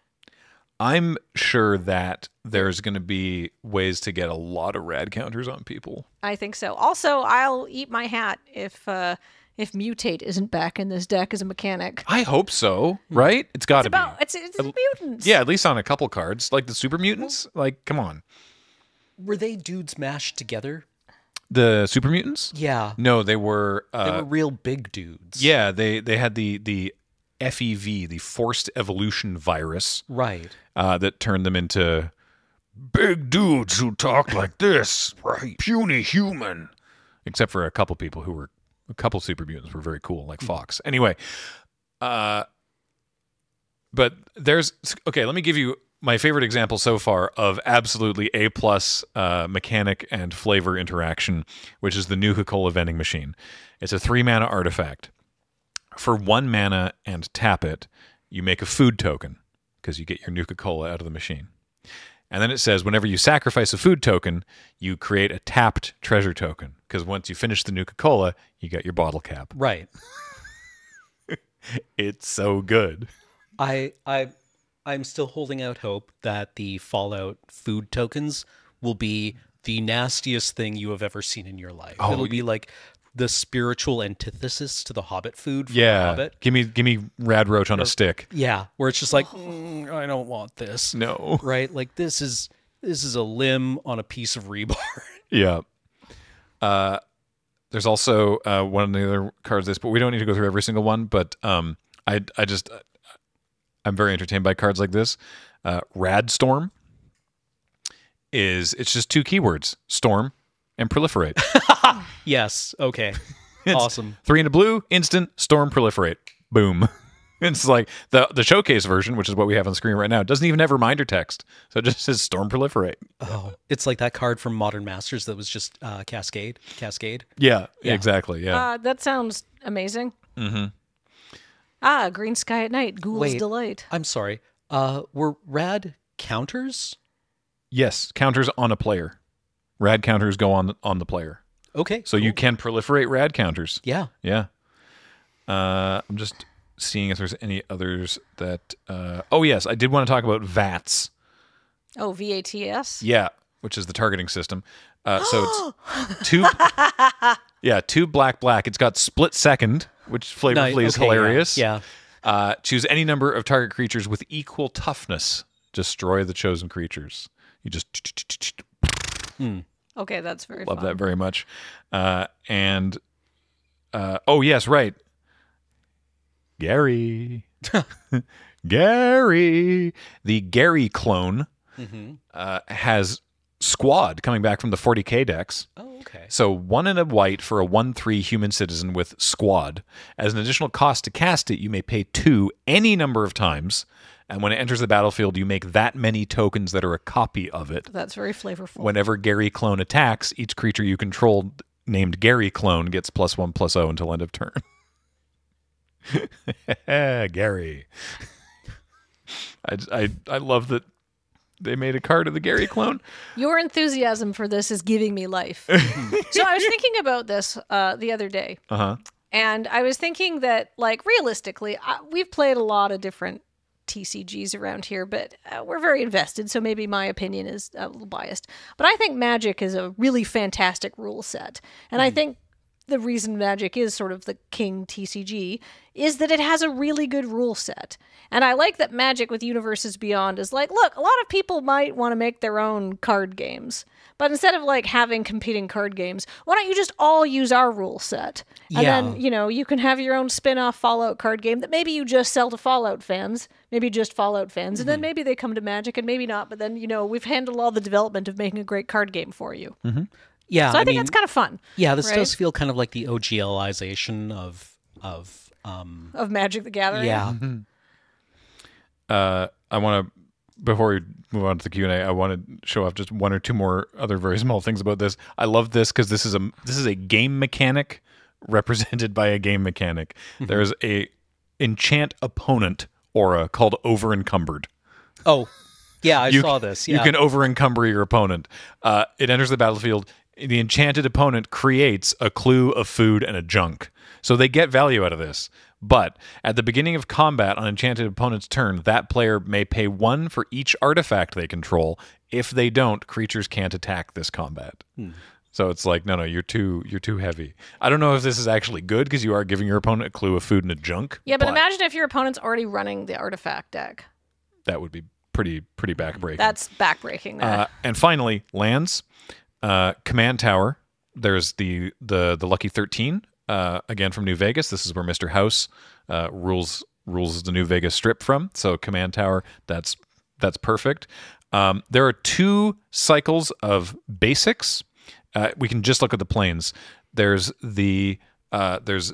I'm sure that there's going to be ways to get a lot of rad counters on people.
I think so. Also, I'll eat my hat if mutate isn't back in this deck as a mechanic.
I hope so, right? It's got to be.
It's mutants.
Yeah, at least on a couple cards. Like the super mutants. Like, come on.
Were they dudes mashed together?
The super mutants?
Yeah.
No, they were...
They were real big dudes.
Yeah, they had the FEV, the Forced Evolution Virus.
Right.
That turned them into big dudes who talk like this. Right. Puny human. Except for a couple super mutants were very cool, like Fox. Anyway, but let me give you my favorite example so far of absolutely A+ mechanic and flavor interaction, which is the Nuka-Cola vending machine. It's a 3-mana artifact. For 1 mana and tap it, you make a food token because you get your Nuka-Cola out of the machine. And then it says whenever you sacrifice a food token, you create a tapped treasure token because once you finish the Nuka-Cola, you get your bottle cap.
Right.
It's so good.
I'm still holding out hope that the Fallout food tokens will be the nastiest thing you have ever seen in your life.
Oh,
It'll be like the spiritual antithesis to the Hobbit food from
Yeah.
the Hobbit.
Give me rad roach on a stick.
Yeah, where it's just like, I don't want this.
No.
Right? Like this is a limb on a piece of rebar.
Yeah. There's also one of the other cards this, but we don't need to go through every single one, but I'm very entertained by cards like this. Rad Storm it's just 2 keywords, storm and proliferate.
Yes. Okay.
It's
Awesome.
3 in a blue, instant, storm, proliferate. Boom. It's like the showcase version, which is what we have on the screen right now. It doesn't even have reminder text. So it just says storm, proliferate.
Oh, it's like that card from Modern Masters that was just Cascade.
Yeah, exactly. Yeah.
That sounds amazing.
Mm-hmm.
Green Sky at Night, Ghoul's Delight.
I'm sorry. Were rad counters?
Yes, counters on a player. Rad counters go on the player.
Okay.
So you can proliferate rad counters.
Yeah.
Yeah. I'm just seeing if there's any others that... oh, yes. I did want to talk about VATS.
Oh, VATS?
Yeah, which is the targeting system. So it's 2... yeah, 2 black. It's got split second, which flavorfully is hilarious.
Yeah.
Choose any number of target creatures with equal toughness. Destroy the chosen creatures. You just...
Okay, that's very
Love
fun.
that very much. And oh, yes, right. Gary. Gary. The Gary clone has Squad coming back from the 40k decks.
Oh, okay.
So 1 and a white for a 1/3 human citizen with Squad. As an additional cost to cast it, you may pay 2 any number of times. And when it enters the battlefield, you make that many tokens that are a copy of it.
That's very flavorful.
Whenever Gary Clone attacks, each creature you control named Gary Clone gets +1/+0 until end of turn. Gary. I love that they made a card of the Gary Clone.
Your enthusiasm for this is giving me life. So I was thinking about this the other day.
Uh-huh.
And I was thinking that, like, realistically, we've played a lot of different TCGs around here, but we're very invested, so maybe my opinion is a little biased. But I think Magic is a really fantastic rule set. And I think the reason Magic is sort of the king TCG is that it has a really good rule set. And I like that Magic with Universes Beyond is like, look, a lot of people might want to make their own card games. But instead of like having competing card games, why don't you just all use our rule set? And then, you can have your own spin-off Fallout card game that maybe you just sell to Fallout fans, maybe just Fallout fans, and then maybe they come to Magic and maybe not, but then, we've handled all the development of making a great card game for you.
Mm-hmm. Yeah.
So I think that's kind of fun.
Yeah, this
right?
does feel kind of like the OGLization of
Magic the Gathering.
Yeah.
I want to, before we move on to the Q&A, I want to show off just one or two more other very small things about this. I love this because this is a game mechanic represented by a game mechanic. There's a enchant opponent aura called Over Encumbered.
Oh, yeah, I saw this. Yeah.
You can over encumber your opponent. It enters the battlefield. The enchanted opponent creates a clue, a food, and a junk. So they get value out of this. But at the beginning of combat on enchanted opponent's turn, that player may pay 1 for each artifact they control. If they don't, creatures can't attack this combat. So it's like, no, you're too heavy. I don't know if this is actually good because you are giving your opponent a clue, a food, and a junk.
Yeah, but imagine if your opponent's already running the artifact deck.
That would be pretty backbreaking.
That's backbreaking.
And finally, lands. Command Tower. There's the Lucky 13. Again from New Vegas. This is where Mr. House rules the New Vegas Strip from. So Command Tower. That's perfect. There are 2 cycles of basics. We can just look at the planes. There's there's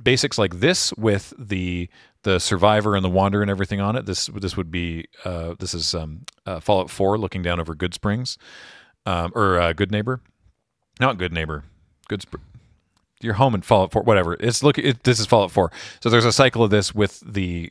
basics like this with the Survivor and the Wanderer and everything on it. This would be this is Fallout 4 looking down over Good Springs, or Good Neighbor, not Good Neighbor, your home in Fallout 4, whatever. This is Fallout 4. So there's a cycle of this with the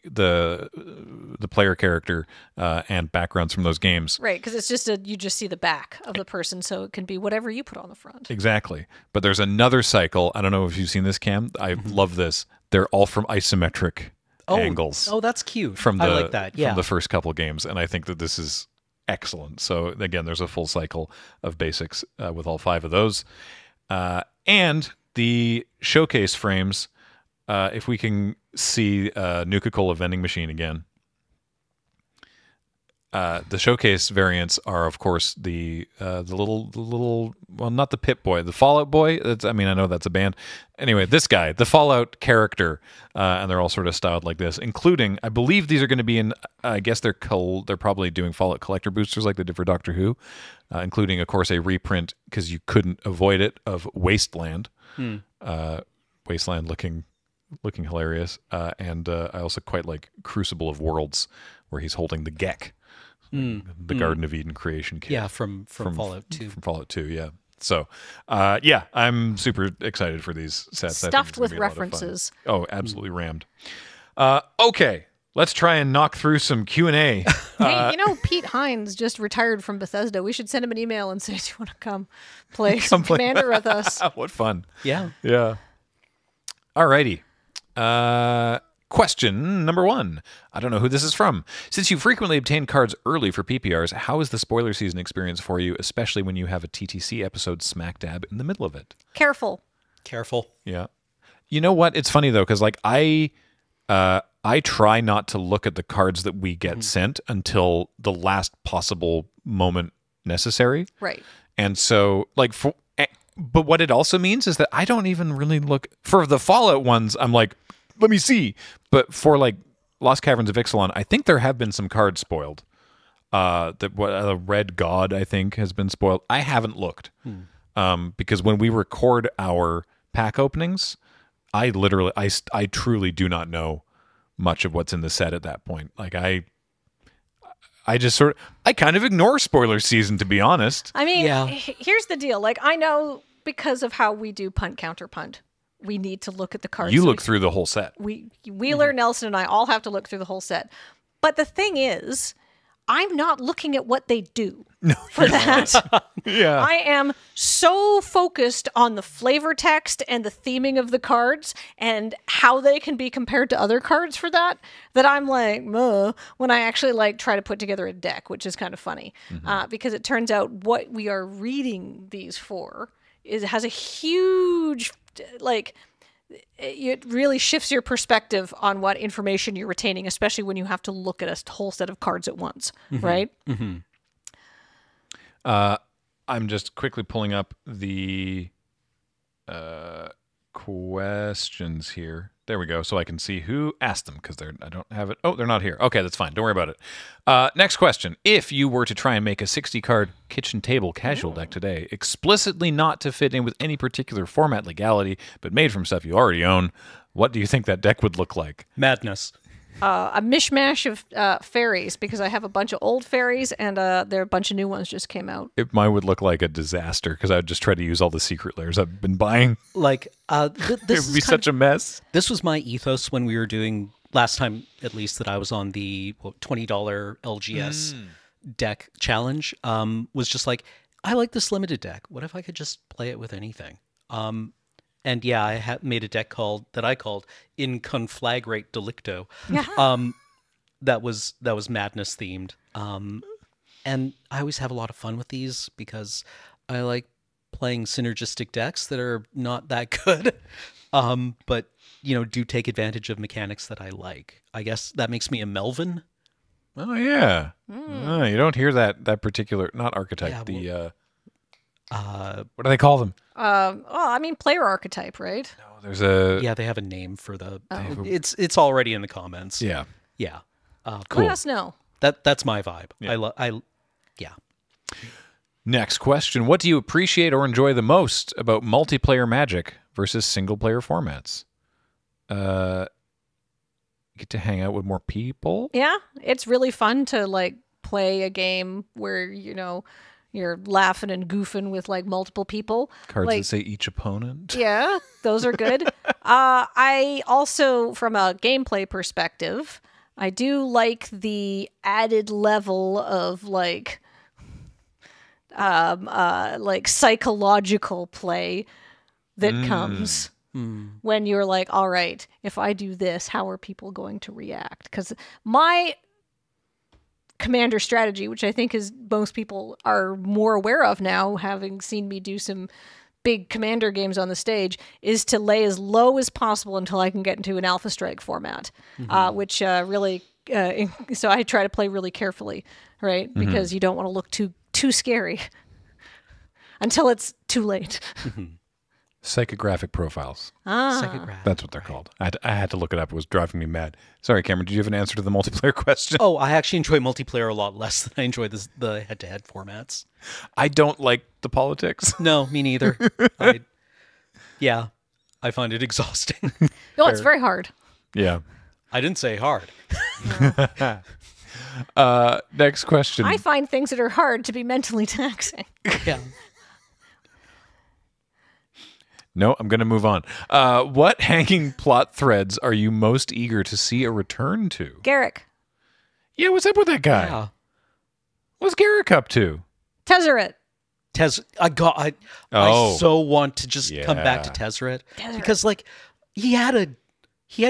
player character and backgrounds from those games.
Right, because it's just you just see the back of the person, so it can be whatever you put on the front.
Exactly. But there's another cycle. I don't know if you've seen this, Cam. I love this. They're all from isometric angles.
Oh, that's cute.
I
like that. Yeah.
From the first couple games, and I think that this is excellent. So again, there's a full cycle of basics with all 5 of those, and the showcase frames. If we can see Nuka-Cola vending machine again. The showcase variants are, of course, the little well, not the Pip Boy, the Fallout Boy. I know that's a band. Anyway, this guy, the Fallout character, and they're all sort of styled like this, including, I believe these are going to be in. I guess they're probably doing Fallout collector boosters like they did for Doctor Who, including, of course, a reprint because you couldn't avoid it of Wasteland. Wasteland looking hilarious, and I also quite like Crucible of Worlds, where he's holding the Gek. The Garden of Eden creation kit.
Yeah, from Fallout 2.
From Fallout 2, yeah. So, yeah, I'm super excited for these sets.
Stuffed with references.
Oh, absolutely rammed. Okay, let's try and knock through some Q&A.
Hey, Pete Hines just retired from Bethesda. We should send him an email and say, do you want to come play some Commander with us?
What fun.
Yeah.
Yeah. Alrighty. Question number 1. I don't know who this is from. Since you frequently obtain cards early for PPRs, how is the spoiler season experience for you, especially when you have a TTC episode smack dab in the middle of it?
Careful.
Yeah. You know what? It's funny, though, because I try not to look at the cards that we get sent until the last possible moment necessary.
Right.
And so, but what it also means is that I don't even really look for the Fallout ones. I'm like, let me see. But for Lost Caverns of Ixalan, I think there have been some cards spoiled. The Red God, I think, has been spoiled. I haven't looked because when we record our pack openings, I truly do not know much of what's in the set at that point. I just I kind of ignore spoiler season, to be honest.
I mean, here's the deal. I know because of how we do punt counter punt, we need to look at the cards.
You look through the whole set.
Wheeler, Nelson, and I all have to look through the whole set. But the thing is, I'm not looking at what they do for that.
Yeah.
I am so focused on the flavor text and the theming of the cards and how they can be compared to other cards for that I'm like, when I actually try to put together a deck, which is kind of funny because it turns out what we are reading these for has a huge, like, it really shifts your perspective on what information you're retaining, especially when you have to look at a whole set of cards at once, right?
I'm just quickly pulling up the questions here. There we go. So I can see who asked them because I don't have it. Oh, they're not here. Okay, that's fine. Don't worry about it. Next question. If you were to try and make a 60-card kitchen table casual deck today, explicitly not to fit in with any particular format legality, but made from stuff you already own, what do you think that deck would look like?
Madness.
A mishmash of fairies, because I have a bunch of old fairies and there are a bunch of new ones just came out.
Mine would look like a disaster because I would just try to use all the secret layers I've been buying.
Like,
It would be such a mess.
This was my ethos when we were doing, last time at least that I was on the $20 LGS deck challenge, was just like, I like this limited deck. What if I could just play it with anything? And yeah, I made a deck that I called In Conflagrate Delicto. That was madness themed. And I always have a lot of fun with these because I like playing synergistic decks that are not that good, but do take advantage of mechanics that I like. I guess that makes me a Melvin.
Oh yeah, you don't hear that particular, not archetype.
Yeah,
what do they call them?
Player archetype, right?
No, there's a
they have a name for the. It's already in the comments.
Yeah.
Cool. Let us know.
That's my vibe.
Yeah. Next question. What do you appreciate or enjoy the most about multiplayer Magic versus single-player formats? Get to hang out with more people?
Yeah, it's really fun to, play a game where, you're laughing and goofing with, multiple people.
Cards that say each opponent?
Yeah, those are good. I also, from a gameplay perspective, I do like the added level of psychological play that comes when you're like, all right, if I do this, how are people going to react? Because my commander strategy, which I think is most people are more aware of now, having seen me do some big commander games on the stage, is to lay as low as possible until I can get into an Alpha Strike format, which really, so I try to play really carefully, right? Because you don't want to look too scary until it's too late.
Psychographic profiles.
Psychographic.
That's what they're called. I had to look it up. It was driving me mad. Sorry, Cameron, did you have an answer to the multiplayer question?
Oh, I actually enjoy multiplayer a lot less than I enjoy the head-to-head formats.
I don't like the politics.
No, me neither. I find it exhausting.
No, it's very hard.
Yeah.
I didn't say hard.
Next question.
I find things that are hard to be mentally taxing.
Yeah.
No, I'm going to move on. What hanging plot threads are you most eager to see a return to?
Garrick.
Yeah, what's up with that guy?
Yeah.
What's Garrick up to?
Tezzeret.
I so want to just come back to Tezzeret. Because he had a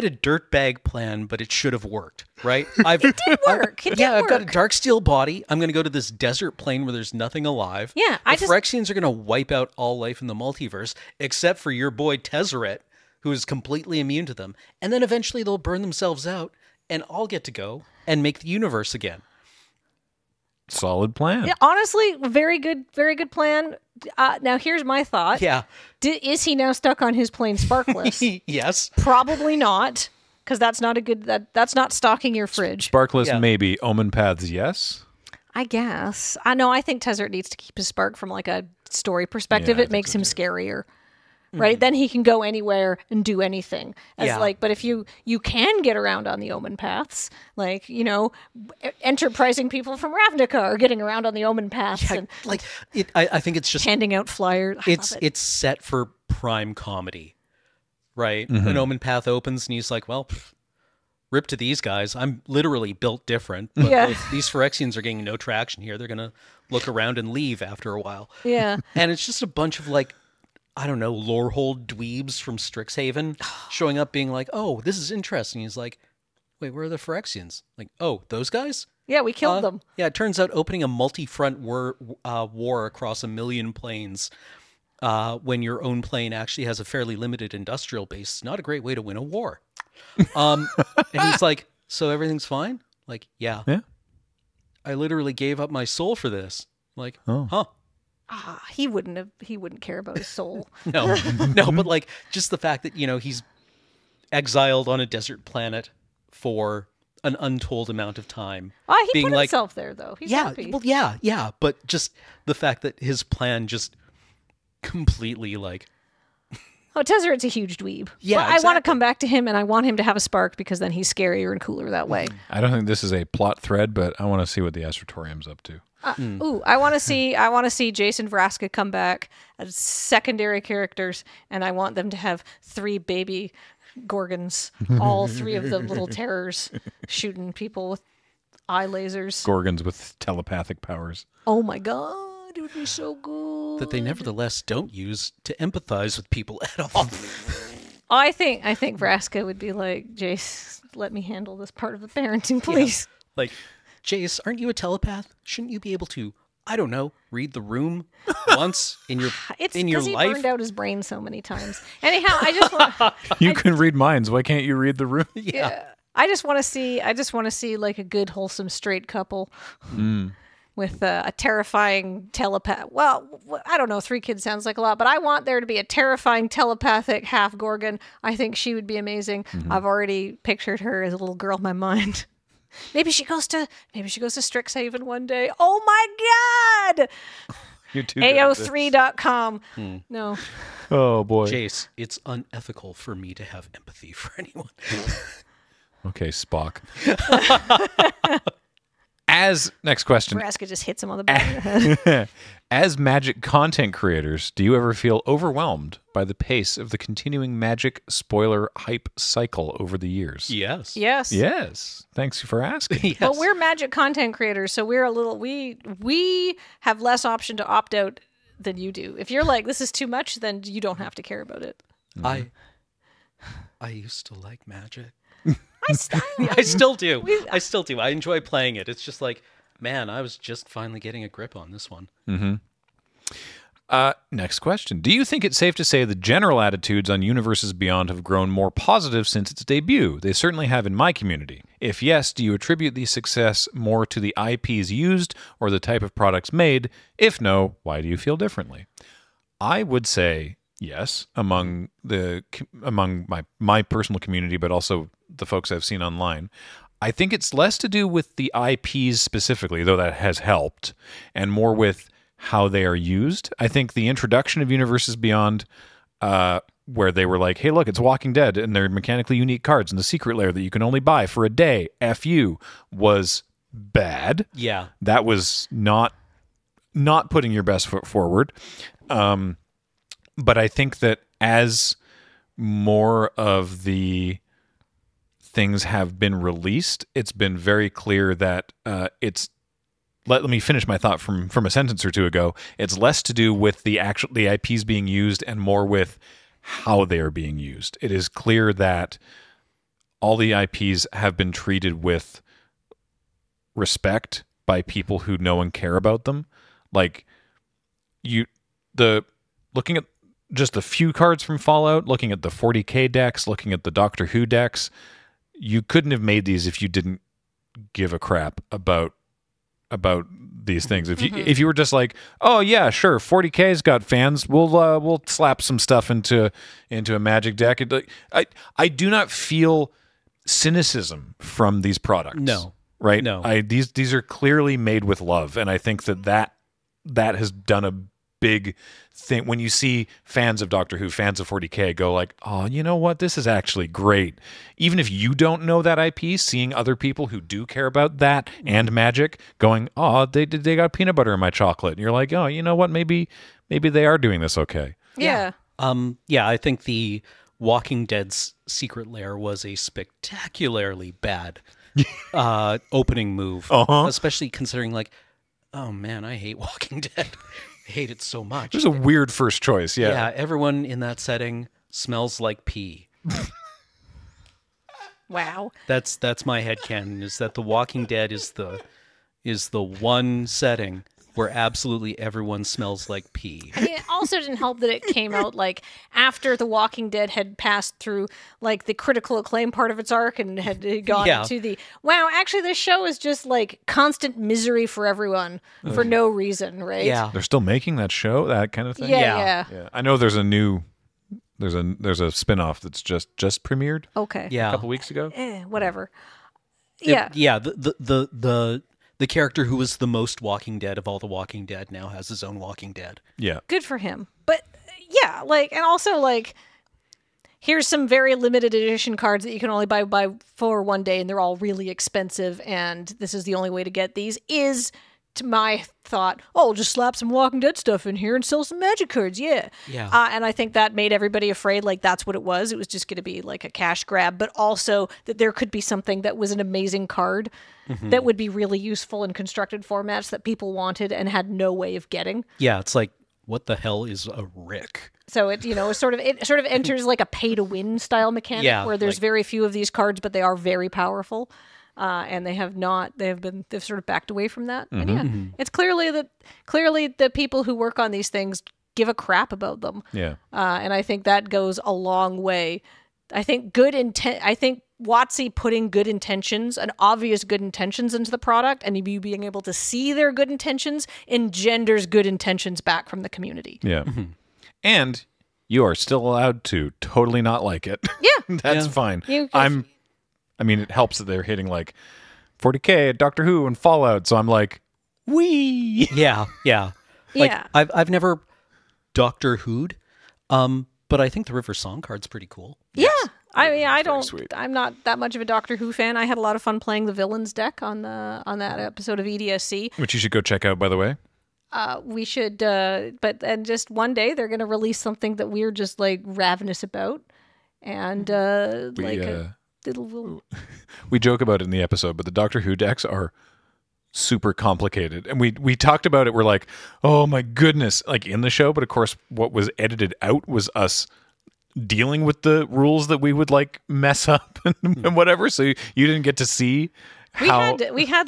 dirtbag plan, but it should have worked, right?
It did work. It did
I've got a
work.
dark steel body. I'm going to go to this desert plane where there's nothing alive.
Yeah,
the Phyrexians are going to wipe out all life in the multiverse, except for your boy Tezzeret, who is completely immune to them. And then eventually they'll burn themselves out, and I'll get to go and make the universe again.
Solid plan.
Yeah, honestly, very good plan. Now, here's my thought.
Yeah.
Is he now stuck on his plane sparkless?
Yes.
Probably not, because that's not a good. That's not stocking your fridge.
Sparkless, maybe. Omen paths, yes.
I guess. I think Tezzeret needs to keep his spark from a story perspective.
Yeah,
It makes him scarier. Right? Then he can go anywhere and do anything. But if you can get around on the Omen paths, enterprising people from Ravnica are getting around on the Omen paths.
Yeah,
and
I think it's just
handing out flyers.
It's set for prime comedy, right? An Omen path opens and he's like, well, rip to these guys. I'm literally built different. But if these Phyrexians are getting no traction here, they're going to look around and leave after a while.
Yeah.
And it's just a bunch of I don't know, lorehold dweebs from Strixhaven showing up being like, oh, this is interesting. He's like, wait, where are the Phyrexians? Like, oh, those guys?
Yeah, we killed them.
Yeah, it turns out opening a multi-front war across a million planes when your own plane actually has a fairly limited industrial base, it's not a great way to win a war. And he's like, so everything's fine? Like, yeah.
Yeah.
I literally gave up my soul for this. Like,
Oh.
huh.
He wouldn't care about his soul.
No, no, but like just the fact that, he's exiled on a desert planet for an untold amount of time.
He
being
put
like,
himself there, though. He's
yeah,
happy.
well, yeah, but just the fact that his plan just completely like,
Oh, Tezzeret's a huge dweeb.
Yeah,
But I want to
exactly.
come back to him, and I want him to have a spark because then he's scarier and cooler that way.
I don't think this is a plot thread, but I want to see what the Astrotorium's up to.
Ooh, I want to see Jason Vraska come back as secondary characters, and I want them to have 3 baby Gorgons, all 3 of them little terrors shooting people with eye lasers.
Gorgons with telepathic powers.
Oh my god, it would be so good.
that they nevertheless don't use to empathize with people at all.
I think Vraska would be like, Jace, let me handle this part of the parenting, please.
Like, Jace, aren't you a telepath? Shouldn't you be able to, I don't know, read the room once in your
It's
in your
because he
life?
burned out his brain so many times. Anyhow, I just want
You can read minds. Why can't you read the room?
Yeah.
I just want to see like a good wholesome straight couple with a terrifying telepath. Well, I don't know, 3 kids sounds like a lot, but I want there to be a terrifying telepathic half Gorgon. I think she would be amazing. I've already pictured her as a little girl in my mind. Maybe she goes to Strixhaven one day. Oh my god.
You're too good at this.
AO3.com. No.
Oh boy.
Jace, it's unethical for me to have empathy for anyone.
Okay, Spock. Next question.
Vraska just hits him on the back of the head.
As Magic content creators, do you ever feel overwhelmed by the pace of the continuing Magic spoiler hype cycle over the years?
Yes.
Yes.
Yes. Thanks for asking.
Yes.
But we're Magic content creators, so we're a little we have less option to opt out than you do. If you're like, this is too much, then you don't have to care about it.
I used to like Magic.
I
still do. I still do. I enjoy playing it. It's just like, man, I was just finally getting a grip on this one.
Next question. Do you think it's safe to say the general attitudes on Universes Beyond have grown more positive since its debut? They certainly have in my community. If yes, do you attribute the success more to the IPs used or the type of products made? If no, why do you feel differently? I would say yes, among my personal community, but also the folks I've seen online. I think it's less to do with the IPs specifically, though that has helped, and more with how they are used. I think the introduction of Universes Beyond, where they were like, hey, look, it's Walking Dead, and they're mechanically unique cards in the secret lair that you can only buy for a day, F you, was bad.
Yeah.
That was not putting your best foot forward. But I think that as more of the things have been released, it's been very clear that it's. Let me finish my thought from a sentence or two ago. It's less to do with the IPs being used and more with how they are being used. It is clear that all the IPs have been treated with respect by people who know and care about them. Like looking at just a few cards from Fallout, looking at the 40k decks, looking at the Doctor Who decks, you couldn't have made these if you didn't give a crap about these things. If you were just like, oh yeah, sure, 40k's got fans, we'll slap some stuff into a Magic deck. I do not feel cynicism from these products.
No.
Right?
No.
These are clearly made with love, and I think that has done a big thing. When you see fans of Doctor Who, fans of 40k go like, oh, you know what? This is actually great. Even if you don't know that IP, seeing other people who do care about that and Magic going, oh, they got peanut butter in my chocolate. And you're like, oh, you know what? Maybe they are doing this okay.
Yeah.
Yeah, I think the Walking Dead's secret lair was a spectacularly bad opening move, especially considering like, oh man, I hate Walking Dead. I hate it so much.
It was a weird first choice, yeah.
Yeah, everyone in that setting smells like pee.
Wow.
That's my headcanon, is that The Walking Dead is the one setting where absolutely everyone smells like pee.
I mean, it also didn't help that it came out like after The Walking Dead had passed through like the critical acclaim part of its arc and had gone into the wow. Actually, this show is just like constant misery for everyone for no reason, right?
Yeah.
They're still making that show, that kind of thing.
Yeah.
Yeah. I know there's a spin-off that's just premiered
Okay.
a
Yeah.
couple weeks ago.
Whatever. Yeah.
The character who was the most Walking Dead of all the Walking Dead now has his own Walking Dead.
Yeah.
Good for him. But yeah, like, and also like, here's some very limited edition cards that you can only buy for one day, and they're all really expensive, and this is the only way to get these, is, to my thought, oh, just slap some Walking Dead stuff in here and sell some Magic cards, yeah. And I think that made everybody afraid, like, that's what it was. It was just going to be, like, a cash grab, but also that there could be something that was an amazing card that would be really useful in constructed formats that people wanted and had no way of getting.
Yeah, it's like, what the hell is a Rick?
So it sort of enters like a pay to win style mechanic where there's very few of these cards, but they are very powerful, and they've sort of backed away from that. And it's clearly the people who work on these things give a crap about them.
Yeah.
And I think that goes a long way. I think WotC putting good intentions and obvious good intentions into the product, and you being able to see their good intentions, engenders good intentions back from the community.
Yeah. And you are still allowed to totally not like it.
Yeah.
That's fine. I mean, it helps that they're hitting like 40K at Doctor Who and Fallout, so I'm like, wee.
Yeah. Like, I've never Doctor Who'd, but I think the River Song card's pretty cool.
Yeah. I mean,
sweet.
I'm not that much of a Doctor Who fan. I had a lot of fun playing the villains deck on that episode of EDSC.
Which you should go check out, by the way.
We should, but just one day they're going to release something that we're just like ravenous about, and
we joke about it in the episode, but the Doctor Who decks are super complicated, and we talked about it. We're like, oh my goodness, like in the show, but of course, what was edited out was us dealing with the rules that we would like mess up and whatever. So you didn't get to see how
we had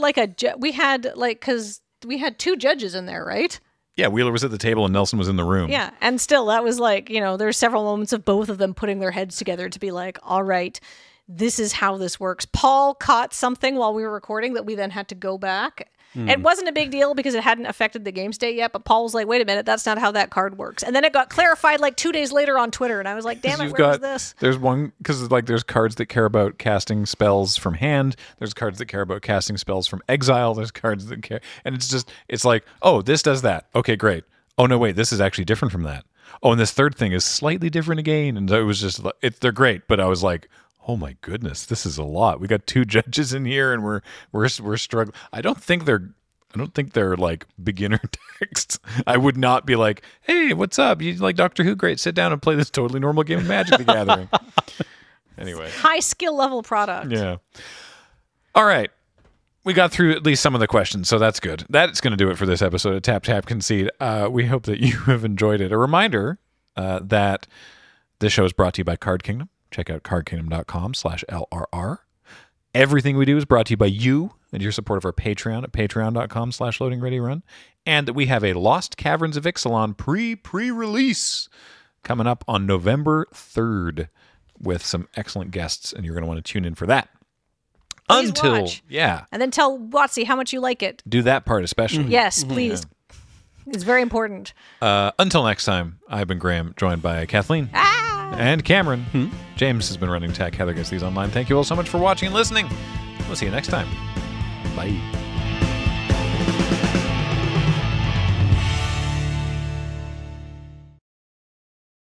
because we had two judges in there, right?
Yeah, Wheeler was at the table and Nelson was in the room.
Yeah, and still, that was like, there's several moments of both of them putting their heads together to be like, all right, this is how this works. Paul caught something while we were recording that we then had to go back. It wasn't a big deal because it hadn't affected the game state yet, but Paul was like, wait a minute, that's not how that card works. And then it got clarified like 2 days later on Twitter, and I was like, damn it, where was this?
There's one, because like there's cards that care about casting spells from hand, there's cards that care about casting spells from exile, there's cards that care, and it's like, oh, this does that. Okay, great. Oh, no, wait, this is actually different from that. Oh, and this third thing is slightly different again, and it was just, they're great, but I was like, oh my goodness, this is a lot. We got two judges in here, and we're struggling. I don't think they're like beginner texts. I would not be like, hey, what's up? You like Doctor Who? Great. Sit down and play this totally normal game of Magic the Gathering. Anyway.
High skill level product.
Yeah. All right. We got through at least some of the questions, so that's good. That's going to do it for this episode of Tap Tap Concede. We hope that you have enjoyed it. A reminder that this show is brought to you by Card Kingdom. Check out cardkingdom.com/LRR. Everything we do is brought to you by you and your support of our Patreon at patreon.com/loadingreadyrun. And that we have a Lost Caverns of Ixalan pre-release coming up on November 3rd with some excellent guests, and you're going to want to tune in for that.
Please watch.
Yeah.
And then tell WotC how much you like it.
Do that part especially.
Yes, please. Yeah. It's very important.
Until next time, I've been Graham, joined by Kathleen. And Cameron. James has been running tech. Heather gets these online. Thank you all so much for watching and listening. We'll see you next time. Bye.